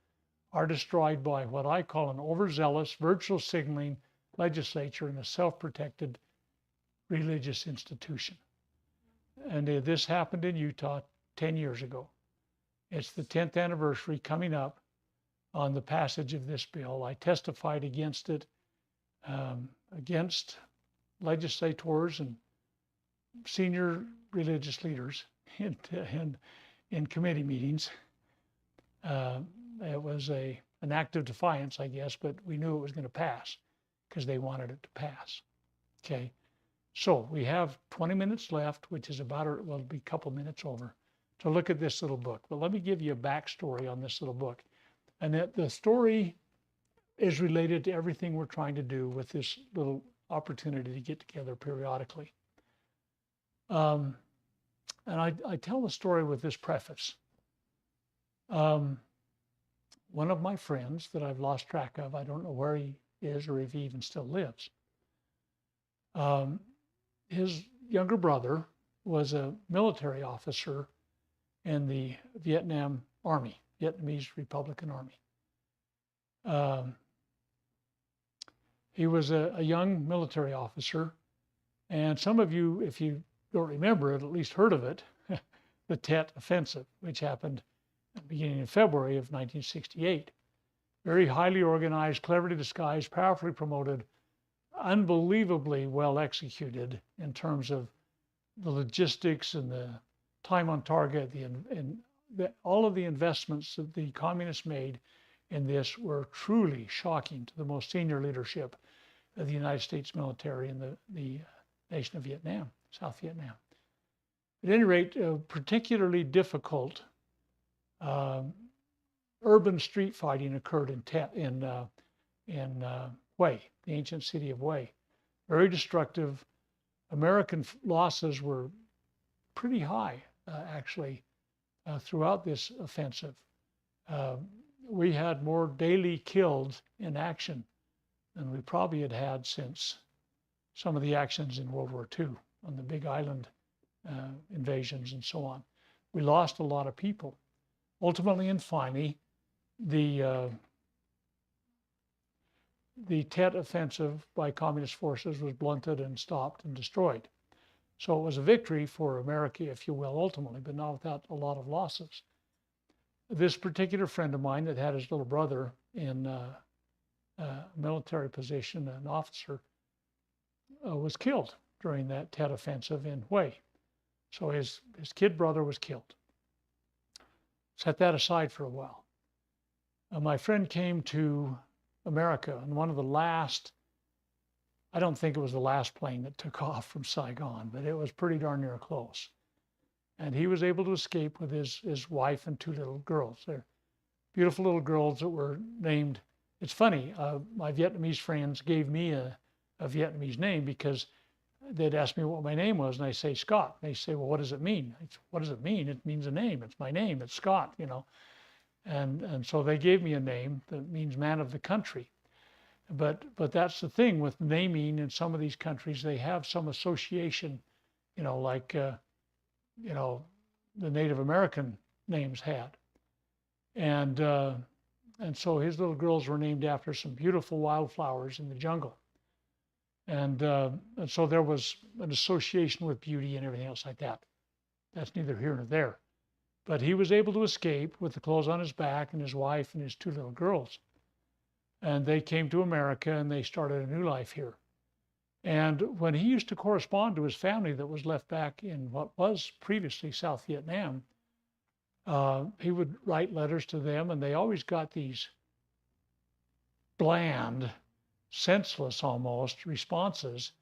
are destroyed by what I call an overzealous, virtual signaling legislature in a self-protected religious institution. And this happened in Utah 10 years ago. It's the 10th anniversary coming up on the passage of this bill. I testified against it, against legislators and senior religious leaders in committee meetings. It was an act of defiance, I guess, but we knew it was going to pass because they wanted it to pass. Okay, so we have 20 minutes left, which is about, well, it'll be a couple minutes over, to look at this little book. But let me give you a backstory on this little book. And that the story is related to everything we're trying to do with this little opportunity to get together periodically. And I tell the story with this preface. One of my friends that I've lost track of, I don't know where he is or if he even still lives. His younger brother was a military officer in the Vietnam Army, Vietnamese Republican Army. He was a young military officer, and some of you, if you don't remember it, at least heard of it, the Tet Offensive, which happened at the beginning of February of 1968. Very highly organized, cleverly disguised, powerfully promoted, unbelievably well executed in terms of the logistics and the time on target, all of the investments that the communists made in this were truly shocking to the most senior leadership of the United States military and the nation of Vietnam, South Vietnam. At any rate, particularly difficult urban street fighting occurred in Hue, the ancient city of Hue. Very destructive. American losses were pretty high, actually, throughout this offensive. We had more daily killed in action than we probably had since some of the actions in World War II on the Big Island invasions and so on. We lost a lot of people. Ultimately and finally, the Tet Offensive by communist forces was blunted and stopped and destroyed. So it was a victory for America, if you will, ultimately, but not without a lot of losses. This particular friend of mine that had his little brother in a military position, an officer, was killed during that Tet Offensive in Hue. So his kid brother was killed. Set that aside for a while. My friend came to America, and one of the last, I don't think it was the last plane that took off from Saigon, but it was pretty darn near close. And he was able to escape with his wife and two little girls. They're beautiful little girls that were named. It's funny, my Vietnamese friends gave me a Vietnamese name because they'd ask me what my name was, and I say Scott. They say, well, what does it mean? I say, what does it mean? It means a name. It's my name. It's Scott, you know. And so they gave me a name that means man of the country. But that's the thing with naming in some of these countries, they have some association, you know, like, you know, the Native American names had. And so his little girls were named after some beautiful wildflowers in the jungle. And so there was an association with beauty and everything else like that. That's neither here nor there. But he was able to escape with the clothes on his back and his wife and his two little girls. and they came to America and they started a new life here. And when he used to correspond to his family that was left back in what was previously South Vietnam, he would write letters to them, and they always got these bland, senseless almost responses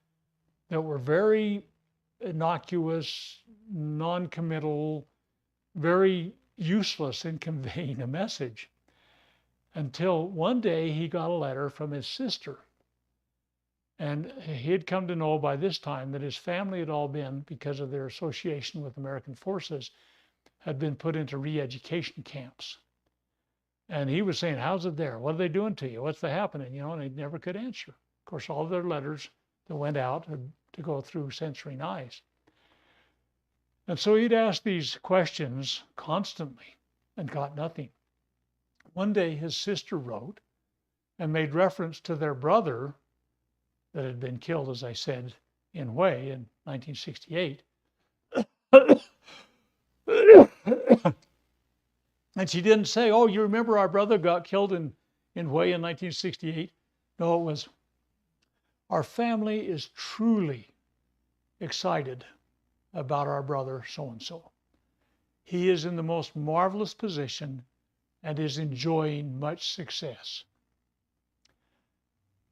that were very innocuous, non-committal, very useless in conveying a message. Until one day he got a letter from his sister. And he had come to know by this time that his family had all been, because of their association with American forces, had been put into re-education camps. And he was saying, how's it there? What are they doing to you? What's happening? And he never could answer. Of course, all of their letters that went out had to go through censoring eyes. And so he'd ask these questions constantly and got nothing. One day his sister wrote and made reference to their brother that had been killed, as I said, in Hue in 1968. And she didn't say, oh, you remember our brother got killed in Hue in 1968? No, it was, our family is truly excited about our brother so-and-so. He is in the most marvelous position and is enjoying much success.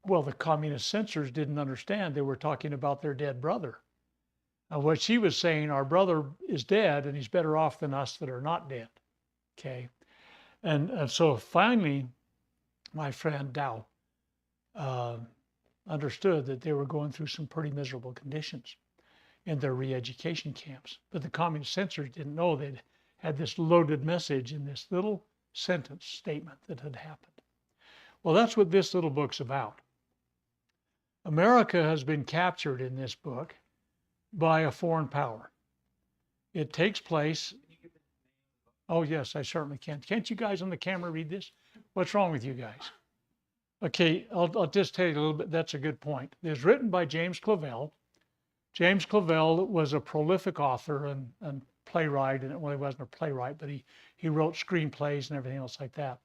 Well, the communist censors didn't understand. They were talking about their dead brother. And what she was saying, our brother is dead and he's better off than us that are not dead. Okay. And so finally, my friend Dow understood that they were going through some pretty miserable conditions in their re-education camps. But the communist censors didn't know they'd had this loaded message in this little sentence statement that had happened. Well, that's what this little book's about. America has been captured in this book by a foreign power. It takes place. Oh, yes, I certainly can. Can't you guys on the camera read this? What's wrong with you guys? Okay, I'll just tell you a little bit. That's a good point. It was written by James Clavell. James Clavell was a prolific author and playwright, and well, he wasn't a playwright, but he wrote screenplays and everything else like that.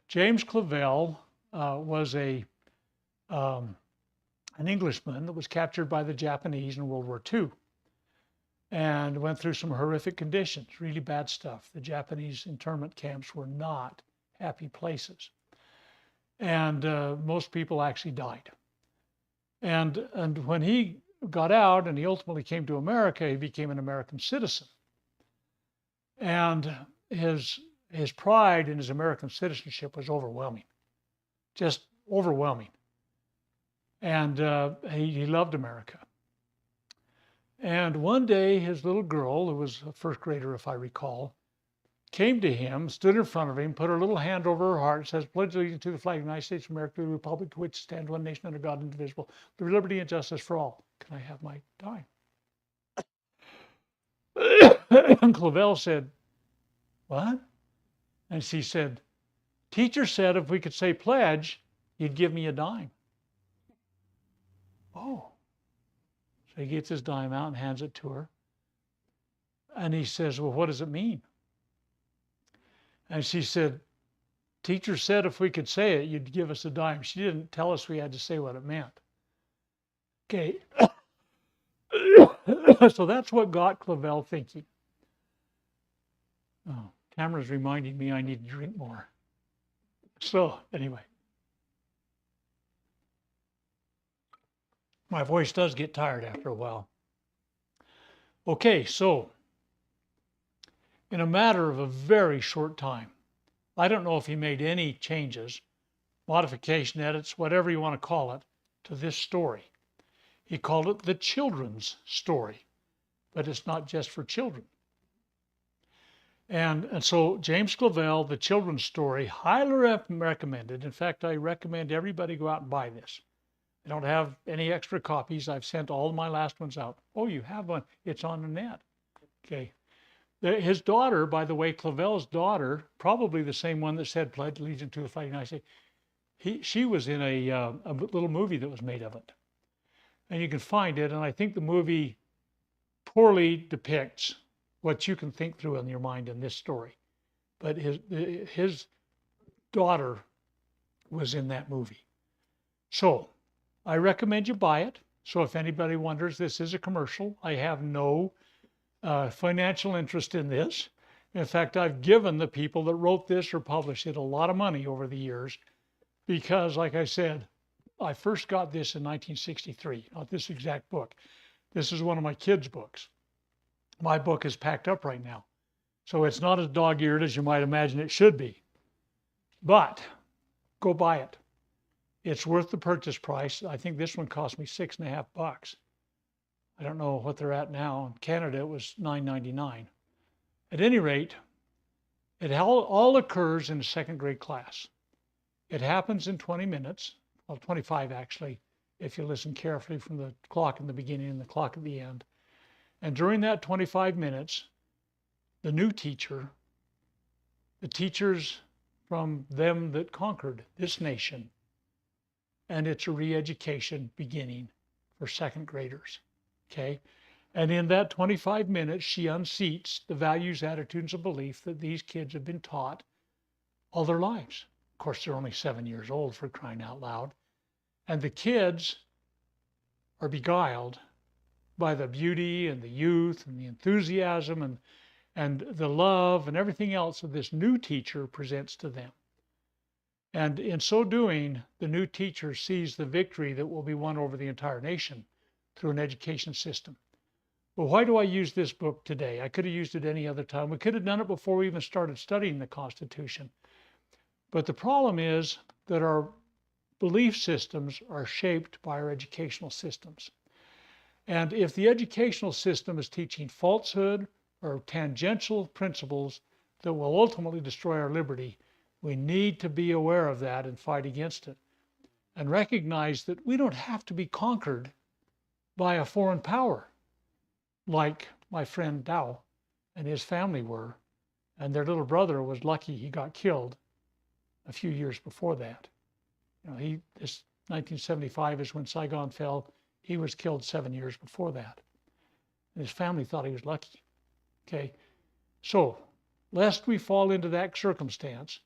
James Clavell was an Englishman that was captured by the Japanese in World War II and went through some horrific conditions, really bad stuff. The Japanese internment camps were not happy places. And most people actually died. And when he got out and he ultimately came to America, he became an American citizen. And his pride in his American citizenship was overwhelming, just overwhelming. And he loved America. And one day, his little girl, who was a first grader, if I recall, came to him, stood in front of him, put her little hand over her heart, says, pledge allegiance to the flag of the United States of America, to the republic to which stands one nation under God, indivisible, with liberty and justice for all. Can I have my dime? And Clavell said, what? And she said, teacher said if we could say pledge, you'd give me a dime. Oh. So he gets his dime out and hands it to her. And he says, well, what does it mean? And she said, teacher said if we could say it, you'd give us a dime. She didn't tell us we had to say what it meant. Okay. So that's what got Clavell thinking. Oh, Tamara's reminding me I need to drink more. So anyway. My voice does get tired after a while. Okay, so in a matter of a very short time, I don't know if he made any changes, modification, edits, whatever you want to call it, to this story. He called it the children's story, but it's not just for children. And so James Clavell, the children's story, highly recommended. In fact, I recommend everybody go out and buy this. I don't have any extra copies. I've sent all my last ones out. Oh, you have one. It's on the net. Okay. His daughter, by the way, Clavell's daughter, probably the same one that said pledge allegiance to the flag of the United States, she was in a little movie that was made of it. And you can find it. And I think the movie poorly depicts what you can think through in your mind in this story. But his daughter was in that movie. So I recommend you buy it. So if anybody wonders, this is a commercial. I have no financial interest in this. In fact, I've given the people that wrote this or published it a lot of money over the years because, like I said, I first got this in 1963, not this exact book. This is one of my kids' books. My book is packed up right now. So it's not as dog-eared as you might imagine it should be. But go buy it. It's worth the purchase price. I think this one cost me $6.50. I don't know what they're at now. In Canada, it was $9.99. At any rate, it all occurs in a second grade class. It happens in 20 minutes, well, 25 actually, if you listen carefully from the clock in the beginning and the clock at the end. And during that 25 minutes, the new teacher, the teachers from them that conquered this nation, and it's a re-education beginning for second graders, okay? And in that 25 minutes, she unseats the values, attitudes, and belief that these kids have been taught all their lives. Of course, they're only 7 years old, for crying out loud. And the kids are beguiled by the beauty and the youth and the enthusiasm and the love and everything else that this new teacher presents to them. And in so doing, the new teacher sees the victory that will be won over the entire nation through an education system. Well, why do I use this book today? I could have used it any other time. We could have done it before we even started studying the Constitution. But the problem is that our belief systems are shaped by our educational systems. And if the educational system is teaching falsehood or tangential principles that will ultimately destroy our liberty, we need to be aware of that and fight against it. And recognize that we don't have to be conquered by a foreign power, like my friend Dow and his family were. And their little brother was lucky he got killed a few years before that. You know, this 1975 is when Saigon fell. He was killed 7 years before that. And his family thought he was lucky. Okay, so lest we fall into that circumstance,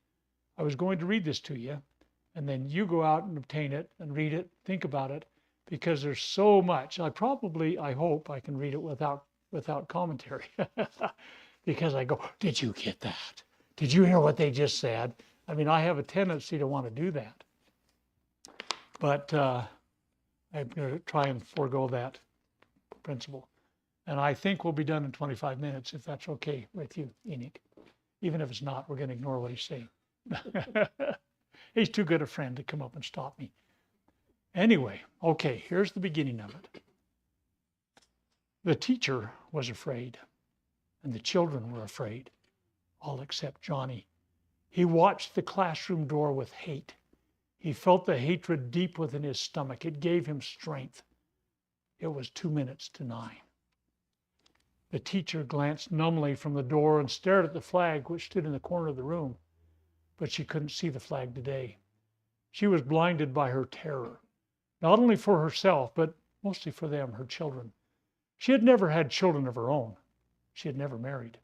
I was going to read this to you, and then you go out and obtain it and read it, think about it, because there's so much. I hope I can read it without commentary. Because I go, did you get that? Did you hear what they just said? I mean, I have a tendency to want to do that. But I'm going to try and forego that principle. And I think we'll be done in 25 minutes, if that's okay with you, Enoch. Even if it's not, we're going to ignore what he's saying. He's too good a friend to come up and stop me. Anyway, okay, here's the beginning of it. The teacher was afraid, and the children were afraid, all except Johnny. He watched the classroom door with hate. He felt the hatred deep within his stomach. It gave him strength. It was 2 minutes to 9. The teacher glanced numbly from the door and stared at the flag which stood in the corner of the room, but she couldn't see the flag today. She was blinded by her terror, not only for herself, but mostly for them, her children. She had never had children of her own. She had never married.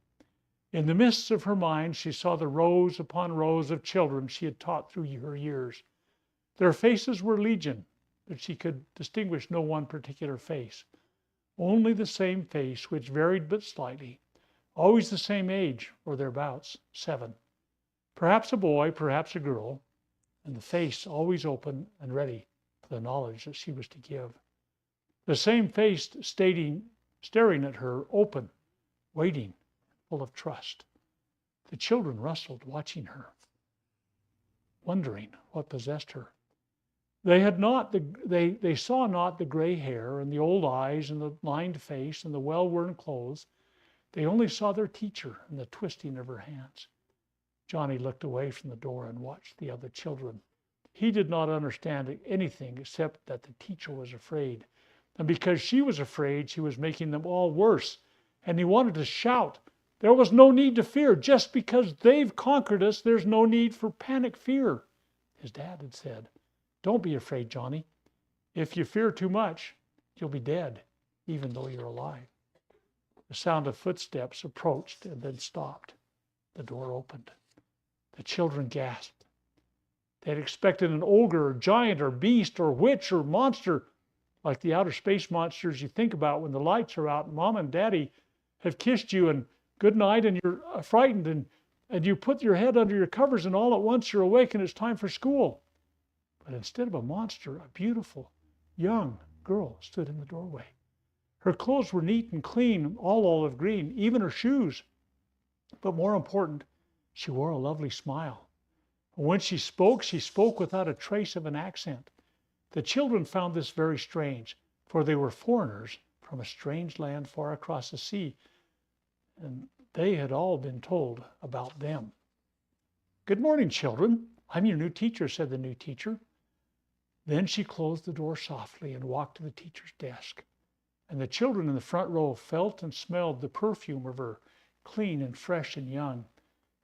In the mists of her mind, she saw the rows upon rows of children she had taught through her years. Their faces were legion, but she could distinguish no one particular face. Only the same face, which varied but slightly, always the same age, or thereabouts, 7. Perhaps a boy, perhaps a girl, and the face always open and ready for the knowledge that she was to give. The same face staring at her, open, waiting, full of trust. The children rustled, watching her, wondering what possessed her. They saw not the gray hair and the old eyes and the lined face and the well-worn clothes. They only saw their teacher and the twisting of her hands. Johnny looked away from the door and watched the other children. He did not understand anything except that the teacher was afraid. And because she was afraid, she was making them all worse. And he wanted to shout, there was no need to fear. Just because they've conquered us, there's no need for panic fear. His dad had said, don't be afraid, Johnny. If you fear too much, you'll be dead, even though you're alive. The sound of footsteps approached and then stopped. The door opened. The children gasped. They'd expected an ogre or giant or beast or witch or monster, like the outer space monsters you think about when the lights are out and mom and daddy have kissed you and good night and you're frightened and you put your head under your covers and all at once you're awake and it's time for school. But instead of a monster, a beautiful young girl stood in the doorway. Her clothes were neat and clean, all olive green, even her shoes. But more important, she wore a lovely smile. When she spoke without a trace of an accent. The children found this very strange, for they were foreigners from a strange land far across the sea, and they had all been told about them. "Good morning, children. I'm your new teacher," said the new teacher. Then she closed the door softly and walked to the teacher's desk. And the children in the front row felt and smelled the perfume of her, clean and fresh and young.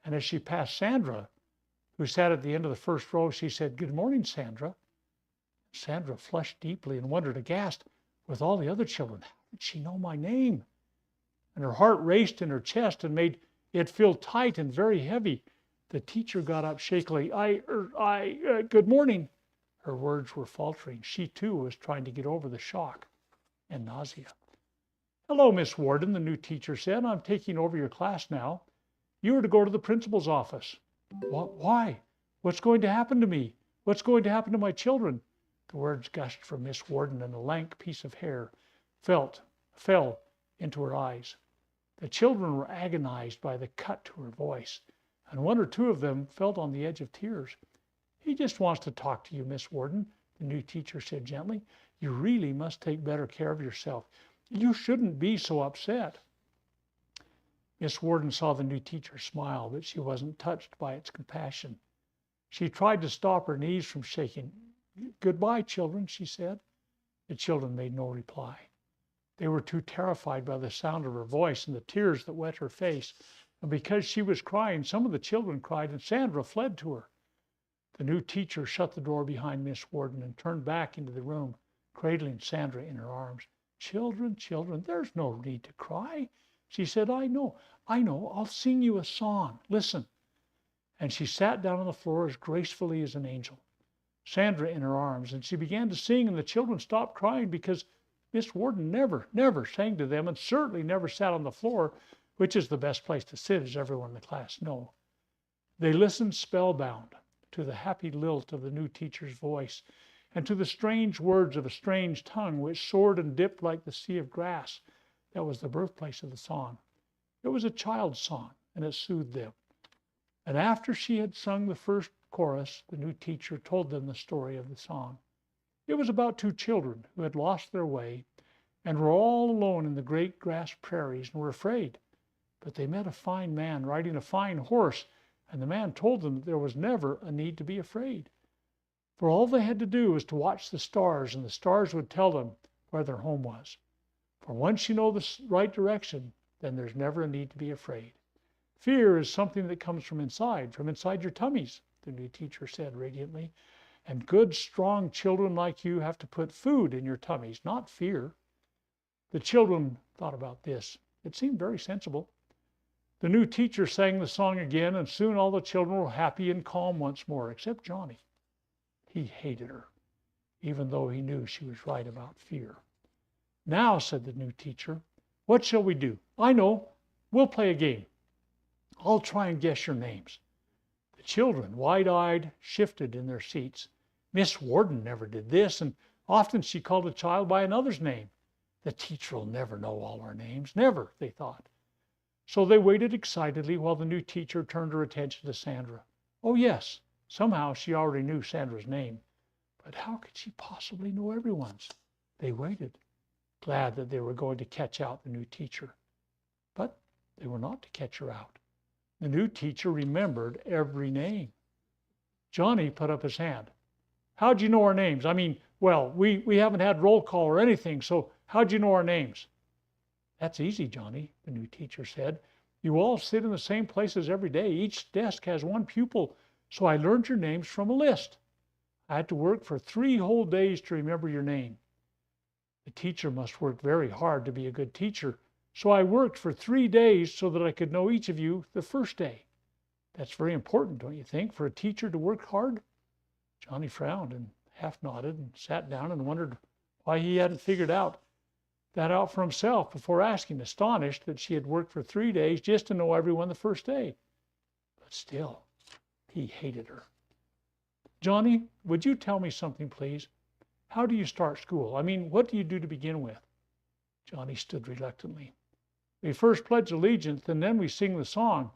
And as she passed Sandra, who sat at the end of the first row, she said, "Good morning, Sandra." Sandra flushed deeply and wondered, aghast with all the other children, how did she know my name? And her heart raced in her chest and made it feel tight and very heavy. The teacher got up shakily. Good morning." Her words were faltering. She too was trying to get over the shock and nausea. "Hello, Miss Warden," the new teacher said. "I'm taking over your class now. You are to go to the principal's office." Why? What's going to happen to me? What's going to happen to my children?" The words gushed from Miss Warden, and a lank piece of hair fell into her eyes. The children were agonized by the cut to her voice, and one or two of them felt on the edge of tears. "He just wants to talk to you, Miss Warden," the new teacher said gently. "You really must take better care of yourself. You shouldn't be so upset." Miss Warden saw the new teacher smile, but she wasn't touched by its compassion. She tried to stop her knees from shaking. "Goodbye, children," she said. The children made no reply. They were too terrified by the sound of her voice and the tears that wet her face. And because she was crying, some of the children cried, and Sandra fled to her. The new teacher shut the door behind Miss Warden and turned back into the room, cradling Sandra in her arms. "Children, children, there's no need to cry," she said. I know. I'll sing you a song. Listen." And she sat down on the floor as gracefully as an angel, Sandra in her arms, and she began to sing, and the children stopped crying because Miss Warden never sang to them, and certainly never sat on the floor, which is the best place to sit, as everyone in the class knows. They listened spellbound to the happy lilt of the new teacher's voice and to the strange words of a strange tongue which soared and dipped like the sea of grass. That was the birthplace of the song. It was a child's song, and it soothed them. And after she had sung the first chorus, the new teacher told them the story of the song. It was about two children who had lost their way and were all alone in the great grass prairies and were afraid. But they met a fine man riding a fine horse, and the man told them that there was never a need to be afraid. For all they had to do was to watch the stars, and the stars would tell them where their home was. For once you know the right direction, then there's never a need to be afraid. Fear is something that comes from inside your tummies, the new teacher said radiantly. And good, strong children like you have to put food in your tummies, not fear. The children thought about this. It seemed very sensible. The new teacher sang the song again, and soon all the children were happy and calm once more, except Johnny. He hated her, even though he knew she was right about fear. "Now," said the new teacher, "what shall we do? I know. We'll play a game. I'll try and guess your names." The children, wide-eyed, shifted in their seats. Miss Warden never did this, and often she called a child by another's name. The teacher will never know all our names. Never, they thought. So they waited excitedly while the new teacher turned her attention to Sandra. Oh, yes, somehow she already knew Sandra's name. But how could she possibly know everyone's? They waited, glad that they were going to catch out the new teacher. But they were not to catch her out. The new teacher remembered every name. Johnny put up his hand. "How'd you know our names? We haven't had roll call or anything, so how'd you know our names?" "That's easy, Johnny," the new teacher said. "You all sit in the same places every day. Each desk has one pupil, so I learned your names from a list. I had to work for 3 whole days to remember your name. The teacher must work very hard to be a good teacher, so I worked for 3 days so that I could know each of you the first day. That's very important, don't you think, for a teacher to work hard?" Johnny frowned and half nodded and sat down and wondered why he hadn't figured that out for himself before asking, astonished that she had worked for 3 days just to know everyone the first day. But still, he hated her. Johnny, would you tell me something, please? How do you start school? I mean, what do you do to begin with? Johnny stood reluctantly. We first pledge allegiance, and then we sing the song.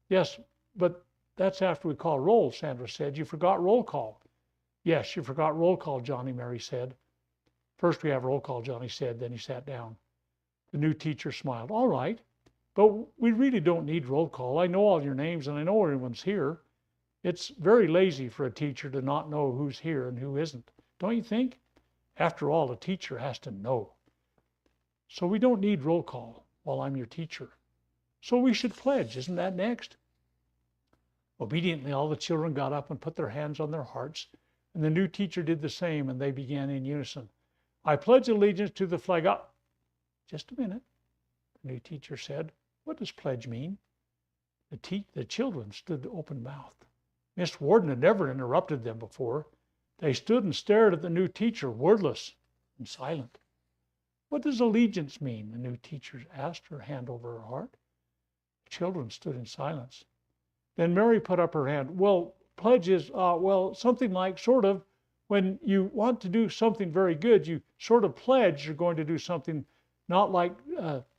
Yes, but that's after we call roll, Sandra said. You forgot roll call. Yes, you forgot roll call, Johnny, Mary said. First we have roll call, Johnny said, then he sat down. The new teacher smiled. All right, but we really don't need roll call. I know all your names and I know everyone's here. It's very lazy for a teacher to not know who's here and who isn't, don't you think? After all, a teacher has to know. So we don't need roll call while I'm your teacher. So we should pledge, isn't that next? Obediently, all the children got up and put their hands on their hearts, and the new teacher did the same, and they began in unison. I pledge allegiance to the flag. Up. Just a minute, the new teacher said. What does pledge mean? The children stood open-mouthed. Miss Warden had never interrupted them before. They stood and stared at the new teacher, wordless and silent. What does allegiance mean? The new teacher asked, her hand over her heart. The children stood in silence. Then Mary put up her hand. Well, pledge is, something like, sort of, when you want to do something very good, you sort of pledge you're going to do something, not like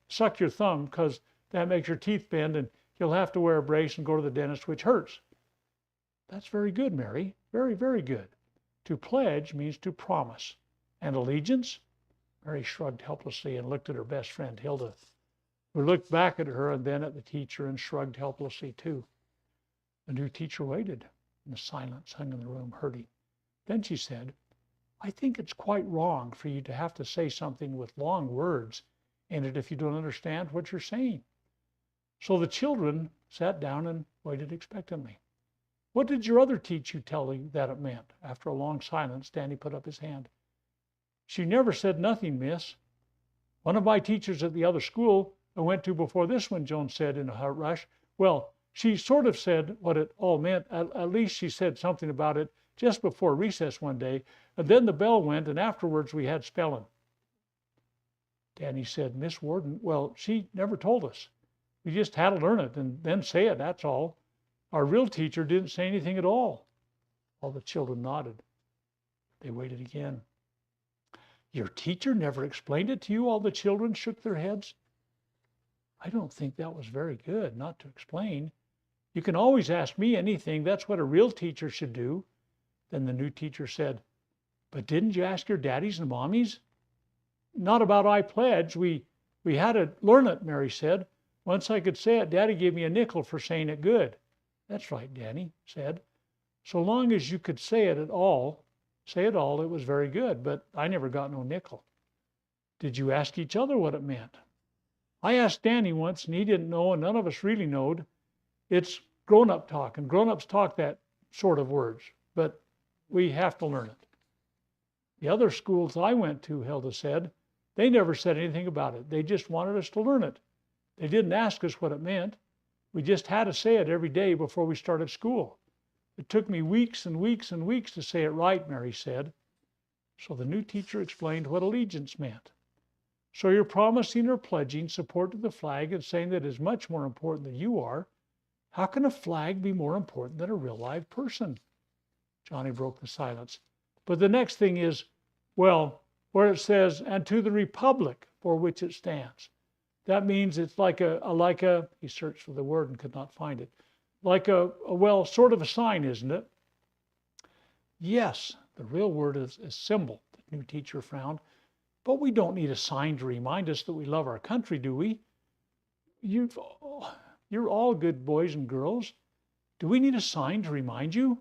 suck your thumb, because that makes your teeth bend and you'll have to wear a brace and go to the dentist, which hurts. That's very good, Mary. Very, very good. To pledge means to promise. And allegiance? Mary shrugged helplessly and looked at her best friend, Hilda, who looked back at her and then at the teacher and shrugged helplessly too. The new teacher waited, and the silence hung in the room, hurting. Then she said, I think it's quite wrong for you to have to say something with long words in it if you don't understand what you're saying. So the children sat down and waited expectantly. What did your other teacher tell you that it meant? After a long silence, Danny put up his hand. She never said nothing, miss. One of my teachers at the other school I went to before this one, Joan said in a rush. Well, she sort of said what it all meant. At least she said something about it just before recess one day. And then the bell went, and afterwards we had spelling. Danny said, Miss Warden, well, she never told us. We just had to learn it and then say it, that's all. Our real teacher didn't say anything at all. All the children nodded. They waited again. Your teacher never explained it to you? All the children shook their heads. I don't think that was very good, not to explain. You can always ask me anything. That's what a real teacher should do. Then the new teacher said, but didn't you ask your daddies and mommies? Not about I pledge. We had to learn it, Mary said. Once I could say it, Daddy gave me a nickel for saying it good. That's right, Danny said. So long as you could say it all, it was very good, but I never got no nickel. Did you ask each other what it meant? I asked Danny once, and he didn't know, and none of us really knowed. It's grown-up talk, and grown-ups talk that sort of words, but we have to learn it. The other schools I went to, Hilda said, they never said anything about it. They just wanted us to learn it. They didn't ask us what it meant. We just had to say it every day before we started school. It took me weeks and weeks and weeks to say it right, Mary said. So the new teacher explained what allegiance meant. So you're promising or pledging support to the flag and saying that it is much more important than you are. How can a flag be more important than a real live person? Johnny broke the silence. But the next thing is, well, where it says, and to the republic for which it stands. That means it's like a, he searched for the word and could not find it. Like sort of a sign, isn't it? Yes, the real word is a symbol, the new teacher frowned. But we don't need a sign to remind us that we love our country, do we? You're all good boys and girls. Do we need a sign to remind you?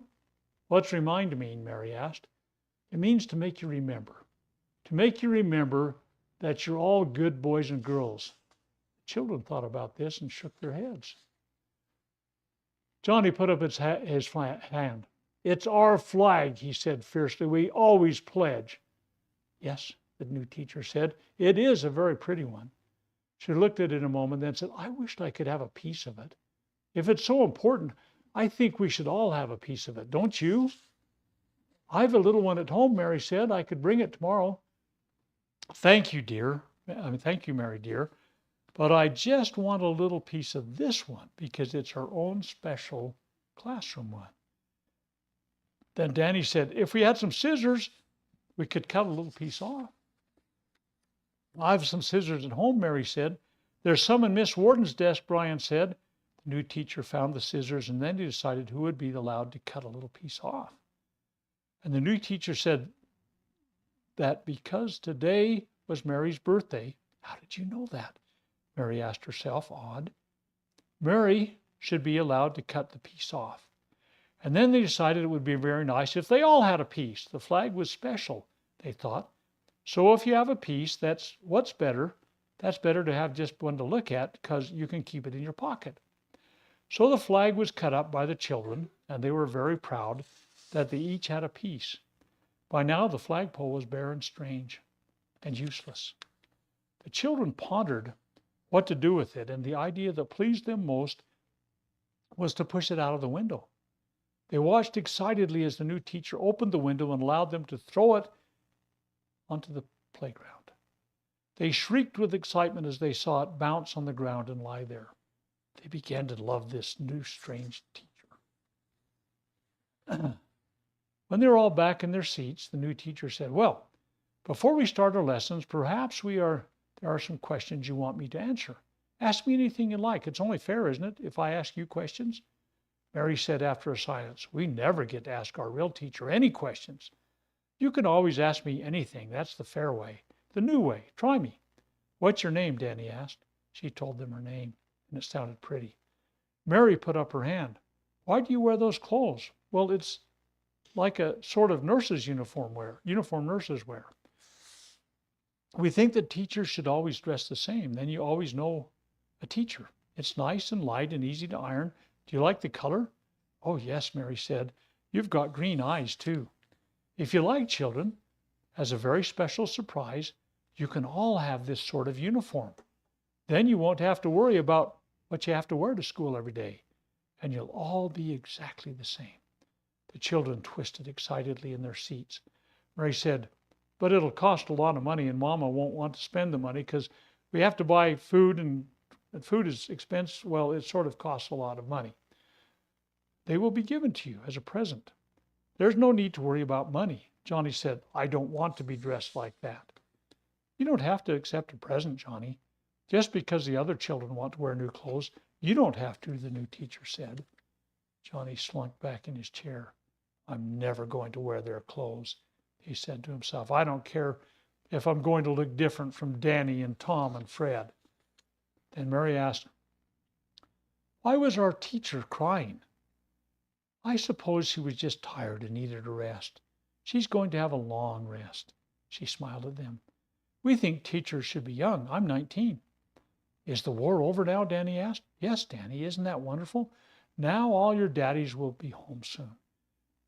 What's remind mean? Mary asked. It means to make you remember. To make you remember that you're all good boys and girls. The children thought about this and shook their heads. Johnny put up his hand. It's our flag, he said fiercely. We always pledge. Yes, the new teacher said. It is a very pretty one. She looked at it a moment, then said, I wished I could have a piece of it. If it's so important, I think we should all have a piece of it, don't you? I have a little one at home, Mary said. I could bring it tomorrow. Thank you, dear. Thank you, Mary, dear. But I just want a little piece of this one because it's our own special classroom one. Then Danny said, if we had some scissors, we could cut a little piece off. I have some scissors at home, Mary said. There's some in Miss Warden's desk, Brian said. The new teacher found the scissors, and then he decided who would be allowed to cut a little piece off. And the new teacher said that because today was Mary's birthday. How did you know that? Mary asked herself, awed. Mary should be allowed to cut the piece off. And then they decided it would be very nice if they all had a piece. The flag was special, they thought. So if you have a piece, that's better to have just one to look at because you can keep it in your pocket. So the flag was cut up by the children, and they were very proud that they each had a piece. By now, the flagpole was bare and strange and useless. The children pondered what to do with it, and the idea that pleased them most was to push it out of the window. They watched excitedly as the new teacher opened the window and allowed them to throw it onto the playground. They shrieked with excitement as they saw it bounce on the ground and lie there. They began to love this new strange teacher. When they were all back in their seats, the new teacher said, well, before we start our lessons, perhaps there are some questions you want me to answer. Ask me anything you like. It's only fair, isn't it, if I ask you questions? Mary said after a silence, we never get to ask our real teacher any questions. You can always ask me anything. That's the fair way, the new way. Try me. What's your name? Danny asked. She told them her name, and it sounded pretty. Mary put up her hand. Why do you wear those clothes? Well, it's like a sort of nurse's uniform nurses wear. We think that teachers should always dress the same. Then you always know a teacher. It's nice and light and easy to iron. Do you like the color? Oh, yes, Mary said. You've got green eyes, too. If you like, children, as a very special surprise, you can all have this sort of uniform. Then you won't have to worry about what you have to wear to school every day, and you'll all be exactly the same. The children twisted excitedly in their seats. Mary said, but it'll cost a lot of money, and Mama won't want to spend the money because we have to buy food, and food is expensive. Well, it sort of costs a lot of money. They will be given to you as a present. There's no need to worry about money. Johnny said, I don't want to be dressed like that. You don't have to accept a present, Johnny. Just because the other children want to wear new clothes, you don't have to, the new teacher said. Johnny slunk back in his chair. I'm never going to wear their clothes, he said to himself. I don't care if I'm going to look different from Danny and Tom and Fred. Then Mary asked, why was our teacher crying? I suppose she was just tired and needed a rest. She's going to have a long rest. She smiled at them. We think teachers should be young. I'm 19. Is the war over now? Danny asked. Yes, Danny, isn't that wonderful? Now all your daddies will be home soon.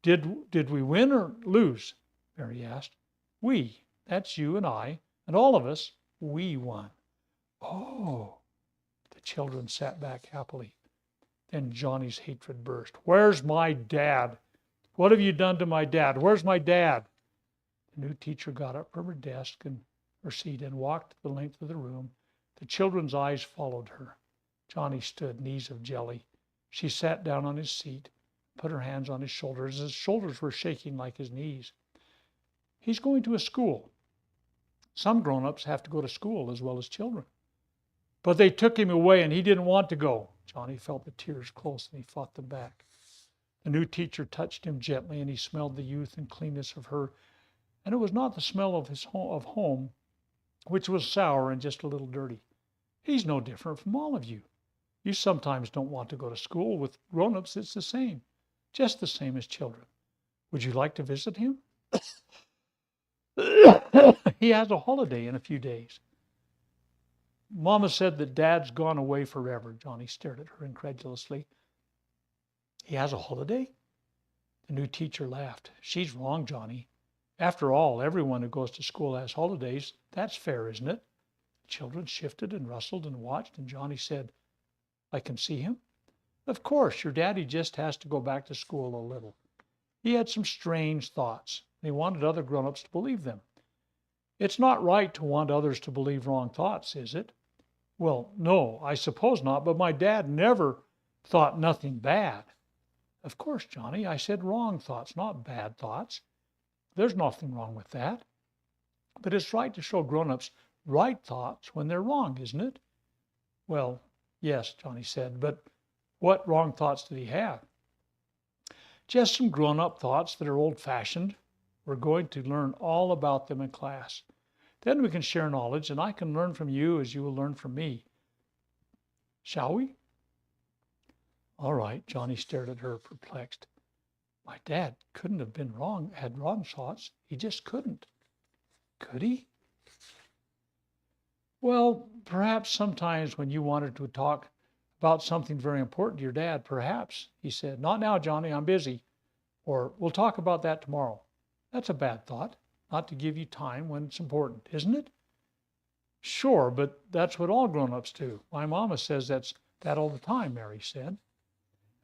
Did we win or lose? Mary asked. We, that's you and I, and all of us, we won. Oh, the children sat back happily. Then Johnny's hatred burst. Where's my dad? What have you done to my dad? Where's my dad? The new teacher got up from her desk and her seat and walked the length of the room. The children's eyes followed her. Johnny stood, knees of jelly. She sat down on his seat, put her hands on his shoulders. His shoulders were shaking like his knees. He's going to a school. Some grown-ups have to go to school as well as children. But they took him away and he didn't want to go. Johnny felt the tears close and he fought them back. The new teacher touched him gently and he smelled the youth and cleanness of her. And it was not the smell of of home, which was sour and just a little dirty. He's no different from all of you. You sometimes don't want to go to school. With grown-ups, it's the same, just the same as children. Would you like to visit him? He has a holiday in a few days. Mama said that Dad's gone away forever. Johnny stared at her incredulously. He has a holiday? The new teacher laughed. She's wrong, Johnny. After all, everyone who goes to school has holidays. That's fair, isn't it? The children shifted and rustled and watched, and Johnny said, I can see him? Of course, your daddy just has to go back to school a little. He had some strange thoughts. He wanted other grown-ups to believe them. It's not right to want others to believe wrong thoughts, is it? Well, no, I suppose not, but my dad never thought nothing bad. Of course, Johnny, I said wrong thoughts, not bad thoughts. There's nothing wrong with that. But it's right to show grown-ups right thoughts when they're wrong, isn't it? Well, yes, Johnny said, but what wrong thoughts did he have? Just some grown-up thoughts that are old-fashioned. We're going to learn all about them in class. Then we can share knowledge, and I can learn from you as you will learn from me. Shall we? All right, Johnny stared at her, perplexed. My dad couldn't have been wrong, had wrong thoughts. He just couldn't. Could he? Well, perhaps sometimes when you wanted to talk about something very important to your dad, perhaps, he said, not now, Johnny, I'm busy. Or we'll talk about that tomorrow. That's a bad thought, not to give you time when it's important, isn't it? Sure, but that's what all grown-ups do. My mama says that all the time, Mary said.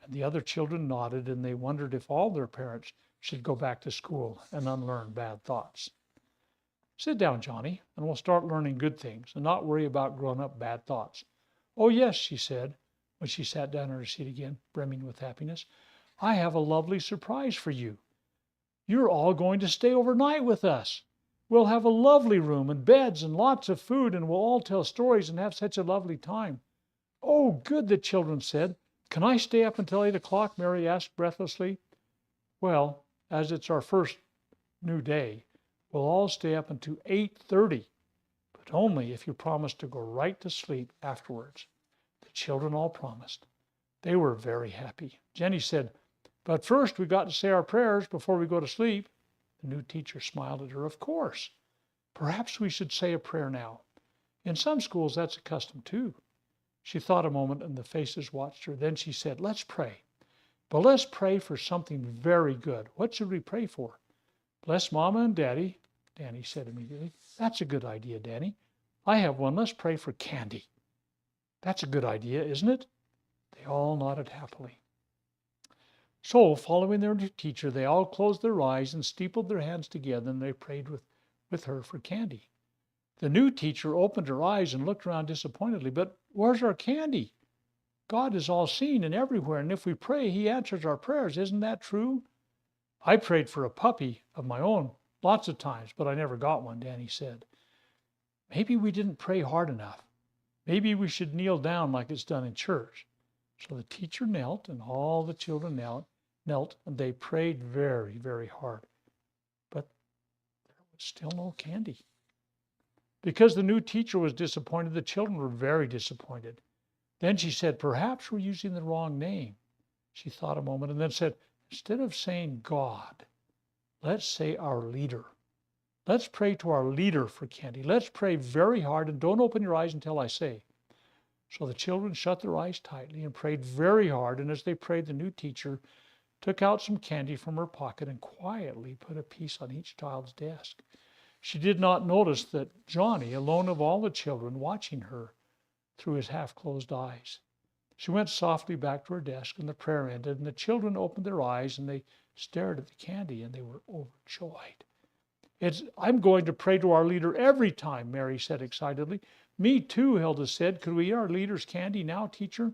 And the other children nodded, and they wondered if all their parents should go back to school and unlearn bad thoughts. Sit down, Johnny, and we'll start learning good things and not worry about grown-up bad thoughts. Oh, yes, she said, when she sat down in her seat again, brimming with happiness. I have a lovely surprise for you. You're all going to stay overnight with us. We'll have a lovely room and beds and lots of food, and we'll all tell stories and have such a lovely time. Oh, good, the children said. Can I stay up until 8 o'clock? Mary asked breathlessly. Well, as it's our first new day, we'll all stay up until 8:30, but only if you promise to go right to sleep afterwards. The children all promised. They were very happy. Jenny said, but first we got to say our prayers before we go to sleep. The new teacher smiled at her. Of course. Perhaps we should say a prayer now. In some schools, that's a custom too. She thought a moment and the faces watched her. Then she said, let's pray. But let's pray for something very good. What should we pray for? Bless Mama and Daddy, Danny said immediately. That's a good idea, Danny. I have one. Let's pray for candy. That's a good idea, isn't it? They all nodded happily. So, following their new teacher, they all closed their eyes and steepled their hands together, and they prayed with her for candy. The new teacher opened her eyes and looked around disappointedly. But where's our candy? God is all seen and everywhere, and if we pray, he answers our prayers. Isn't that true? I prayed for a puppy of my own lots of times, but I never got one, Danny said. Maybe we didn't pray hard enough. Maybe we should kneel down like it's done in church. So the teacher knelt, and all the children knelt, and they prayed very, very hard. But there was still no candy. Because the new teacher was disappointed, the children were very disappointed. Then she said, perhaps we're using the wrong name. She thought a moment and then said, instead of saying God, let's say our leader. Let's pray to our leader for candy. Let's pray very hard and don't open your eyes until I say. So the children shut their eyes tightly and prayed very hard. And as they prayed, the new teacher took out some candy from her pocket and quietly put a piece on each child's desk. She did not notice that Johnny, alone of all the children, watching her through his half-closed eyes. She went softly back to her desk, and the prayer ended, and the children opened their eyes, and they stared at the candy, and they were overjoyed. I'm going to pray to our leader every time, Mary said excitedly. Me too, Hilda said. Could we eat our leader's candy now, teacher?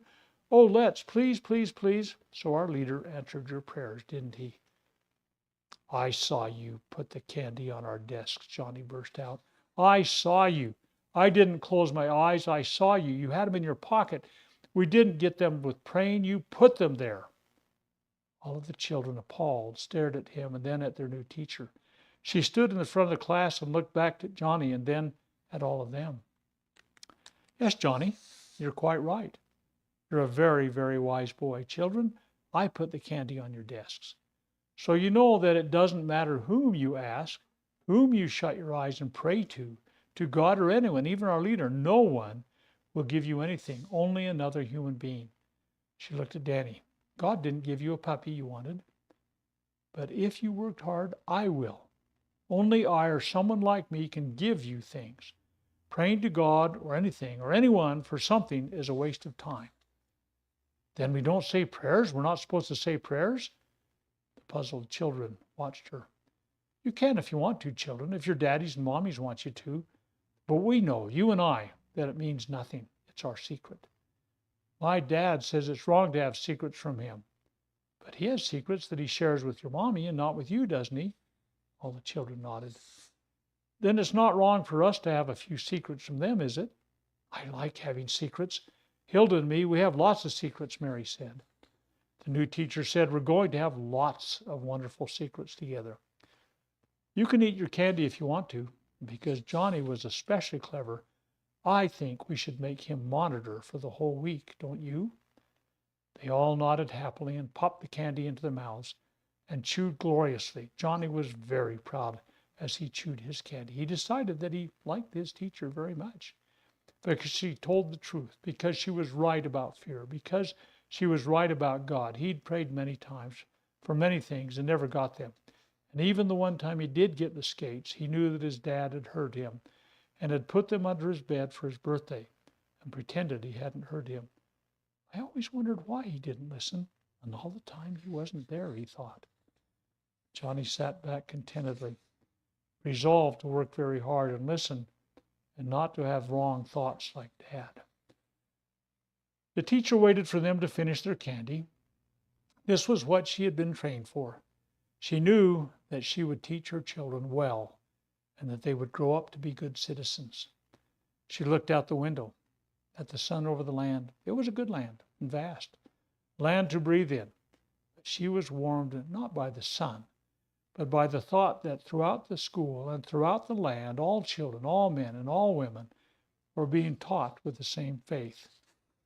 Oh, let's, please, please, please. So our leader answered your prayers, didn't he? I saw you put the candy on our desks, Johnny burst out. I saw you. I didn't close my eyes. I saw you. You had them in your pocket. We didn't get them with praying. You put them there. All of the children, appalled, stared at him and then at their new teacher. She stood in the front of the class and looked back at Johnny and then at all of them. Yes, Johnny, you're quite right. You're a very, very wise boy. Children, I put the candy on your desks. So you know that it doesn't matter whom you ask, whom you shut your eyes and pray to God or anyone, even our leader. No one will give you anything, only another human being. She looked at Danny. God didn't give you a puppy you wanted. But if you worked hard, I will. Only I or someone like me can give you things. Praying to God or anything or anyone for something is a waste of time. Then we don't say prayers? We're not supposed to say prayers? puzzled children watched her. You can if you want to, children, if your daddies and mommies want you to. But we know, you and I, that it means nothing. It's our secret. My dad says it's wrong to have secrets from him. But he has secrets that he shares with your mommy and not with you, doesn't he? All the children nodded. Then it's not wrong for us to have a few secrets from them, is it? I like having secrets. Hilda and me, we have lots of secrets, Mary said. The new teacher said, we're going to have lots of wonderful secrets together. You can eat your candy if you want to, because Johnny was especially clever. I think we should make him monitor for the whole week, don't you? They all nodded happily and popped the candy into their mouths and chewed gloriously. Johnny was very proud as he chewed his candy. He decided that he liked his teacher very much because she told the truth, because she was right about fear, because she was right about God. He'd prayed many times for many things and never got them. And even the one time he did get the skates, he knew that his dad had heard him and had put them under his bed for his birthday and pretended he hadn't heard him. I always wondered why he didn't listen, and all the time he wasn't there, he thought. Johnny sat back contentedly, resolved to work very hard and listen and not to have wrong thoughts like Dad. The teacher waited for them to finish their candy. This was what she had been trained for. She knew that she would teach her children well and that they would grow up to be good citizens. She looked out the window at the sun over the land. It was a good land and vast, land to breathe in. But she was warmed not by the sun, but by the thought that throughout the school and throughout the land, all children, all men, and all women were being taught with the same faith,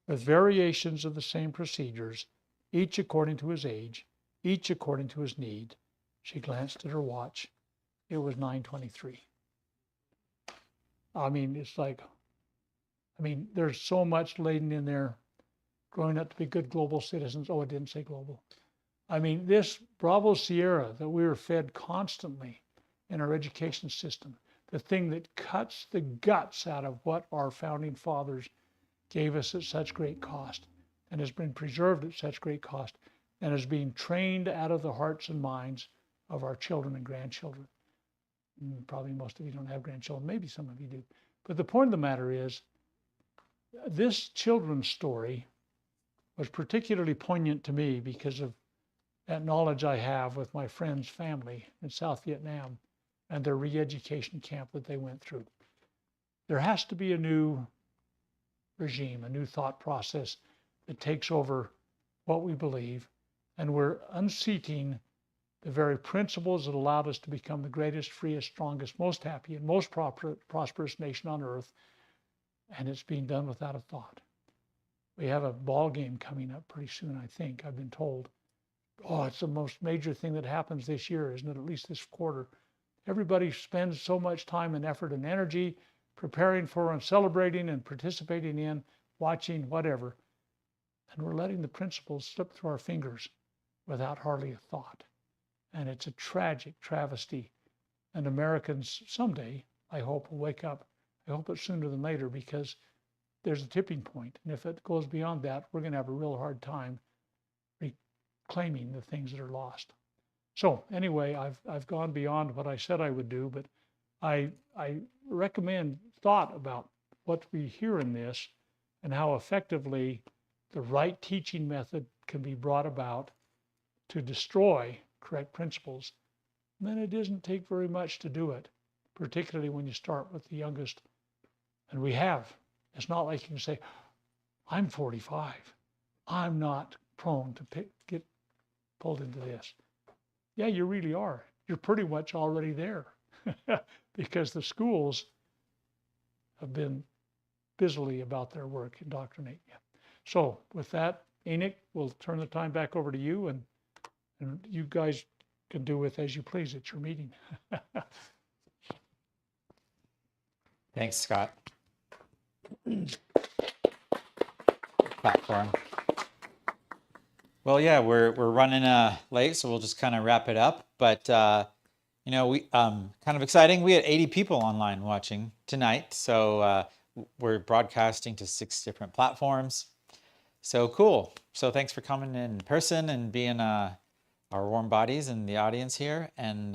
with variations of the same procedures, each according to his age, each according to his need. She glanced at her watch. It was 9:23. There's so much laden in there, growing up to be good global citizens. Oh, it didn't say global. This Bravo Sierra that we were fed constantly in our education system, the thing that cuts the guts out of what our founding fathers gave us at such great cost and has been preserved at such great cost and is being trained out of the hearts and minds of our children and grandchildren. Probably most of you don't have grandchildren, maybe some of you do. But the point of the matter is, this children's story was particularly poignant to me because of that knowledge I have with my friend's family in South Vietnam and their re-education camp that they went through. There has to be a new regime, a new thought process that takes over what we believe, and we're unseating the very principles that allowed us to become the greatest, freest, strongest, most happy, and most prosperous nation on earth, and it's being done without a thought. We have a ball game coming up pretty soon, I think, I've been told. Oh, it's the most major thing that happens this year, isn't it? At least this quarter. Everybody spends so much time and effort and energy preparing for and celebrating and participating in, watching, whatever. And we're letting the principles slip through our fingers without hardly a thought. And it's a tragic travesty. And Americans someday, I hope, will wake up. I hope it's sooner than later, because there's a tipping point. And if it goes beyond that, we're going to have a real hard time reclaiming the things that are lost. So anyway, I've gone beyond what I said I would do, but I recommend thought about what we hear in this and how effectively the right teaching method can be brought about to destroy correct principles. And then it doesn't take very much to do it, particularly when you start with the youngest. And we have. It's not like you can say, I'm 45. I'm not prone to get pulled into this. Yeah, you really are. You're pretty much already there because the schools have been busily about their work indoctrinating you. So with that, Enoch, we'll turn the time back over to you, and you guys can do with as you please. It's your meeting. Thanks, Scott. Platform. Well, yeah, we're running late, so we'll just kind of wrap it up. But we kind of exciting. We had 80 people online watching tonight, so we're broadcasting to 6 different platforms. So cool. So thanks for coming in person and being our warm bodies in the audience here. And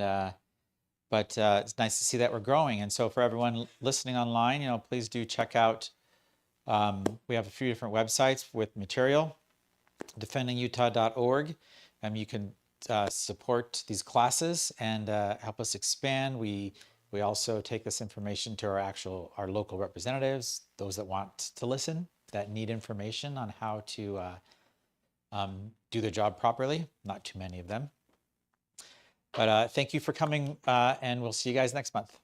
but it's nice to see that we're growing. And so for everyone listening online, please do check out. We have a few different websites with material, defendingutah.org. You can support these classes and help us expand. We also take this information to our local representatives, those that want to listen, that need information on how to do their job properly. Not too many of them. But thank you for coming, and we'll see you guys next month.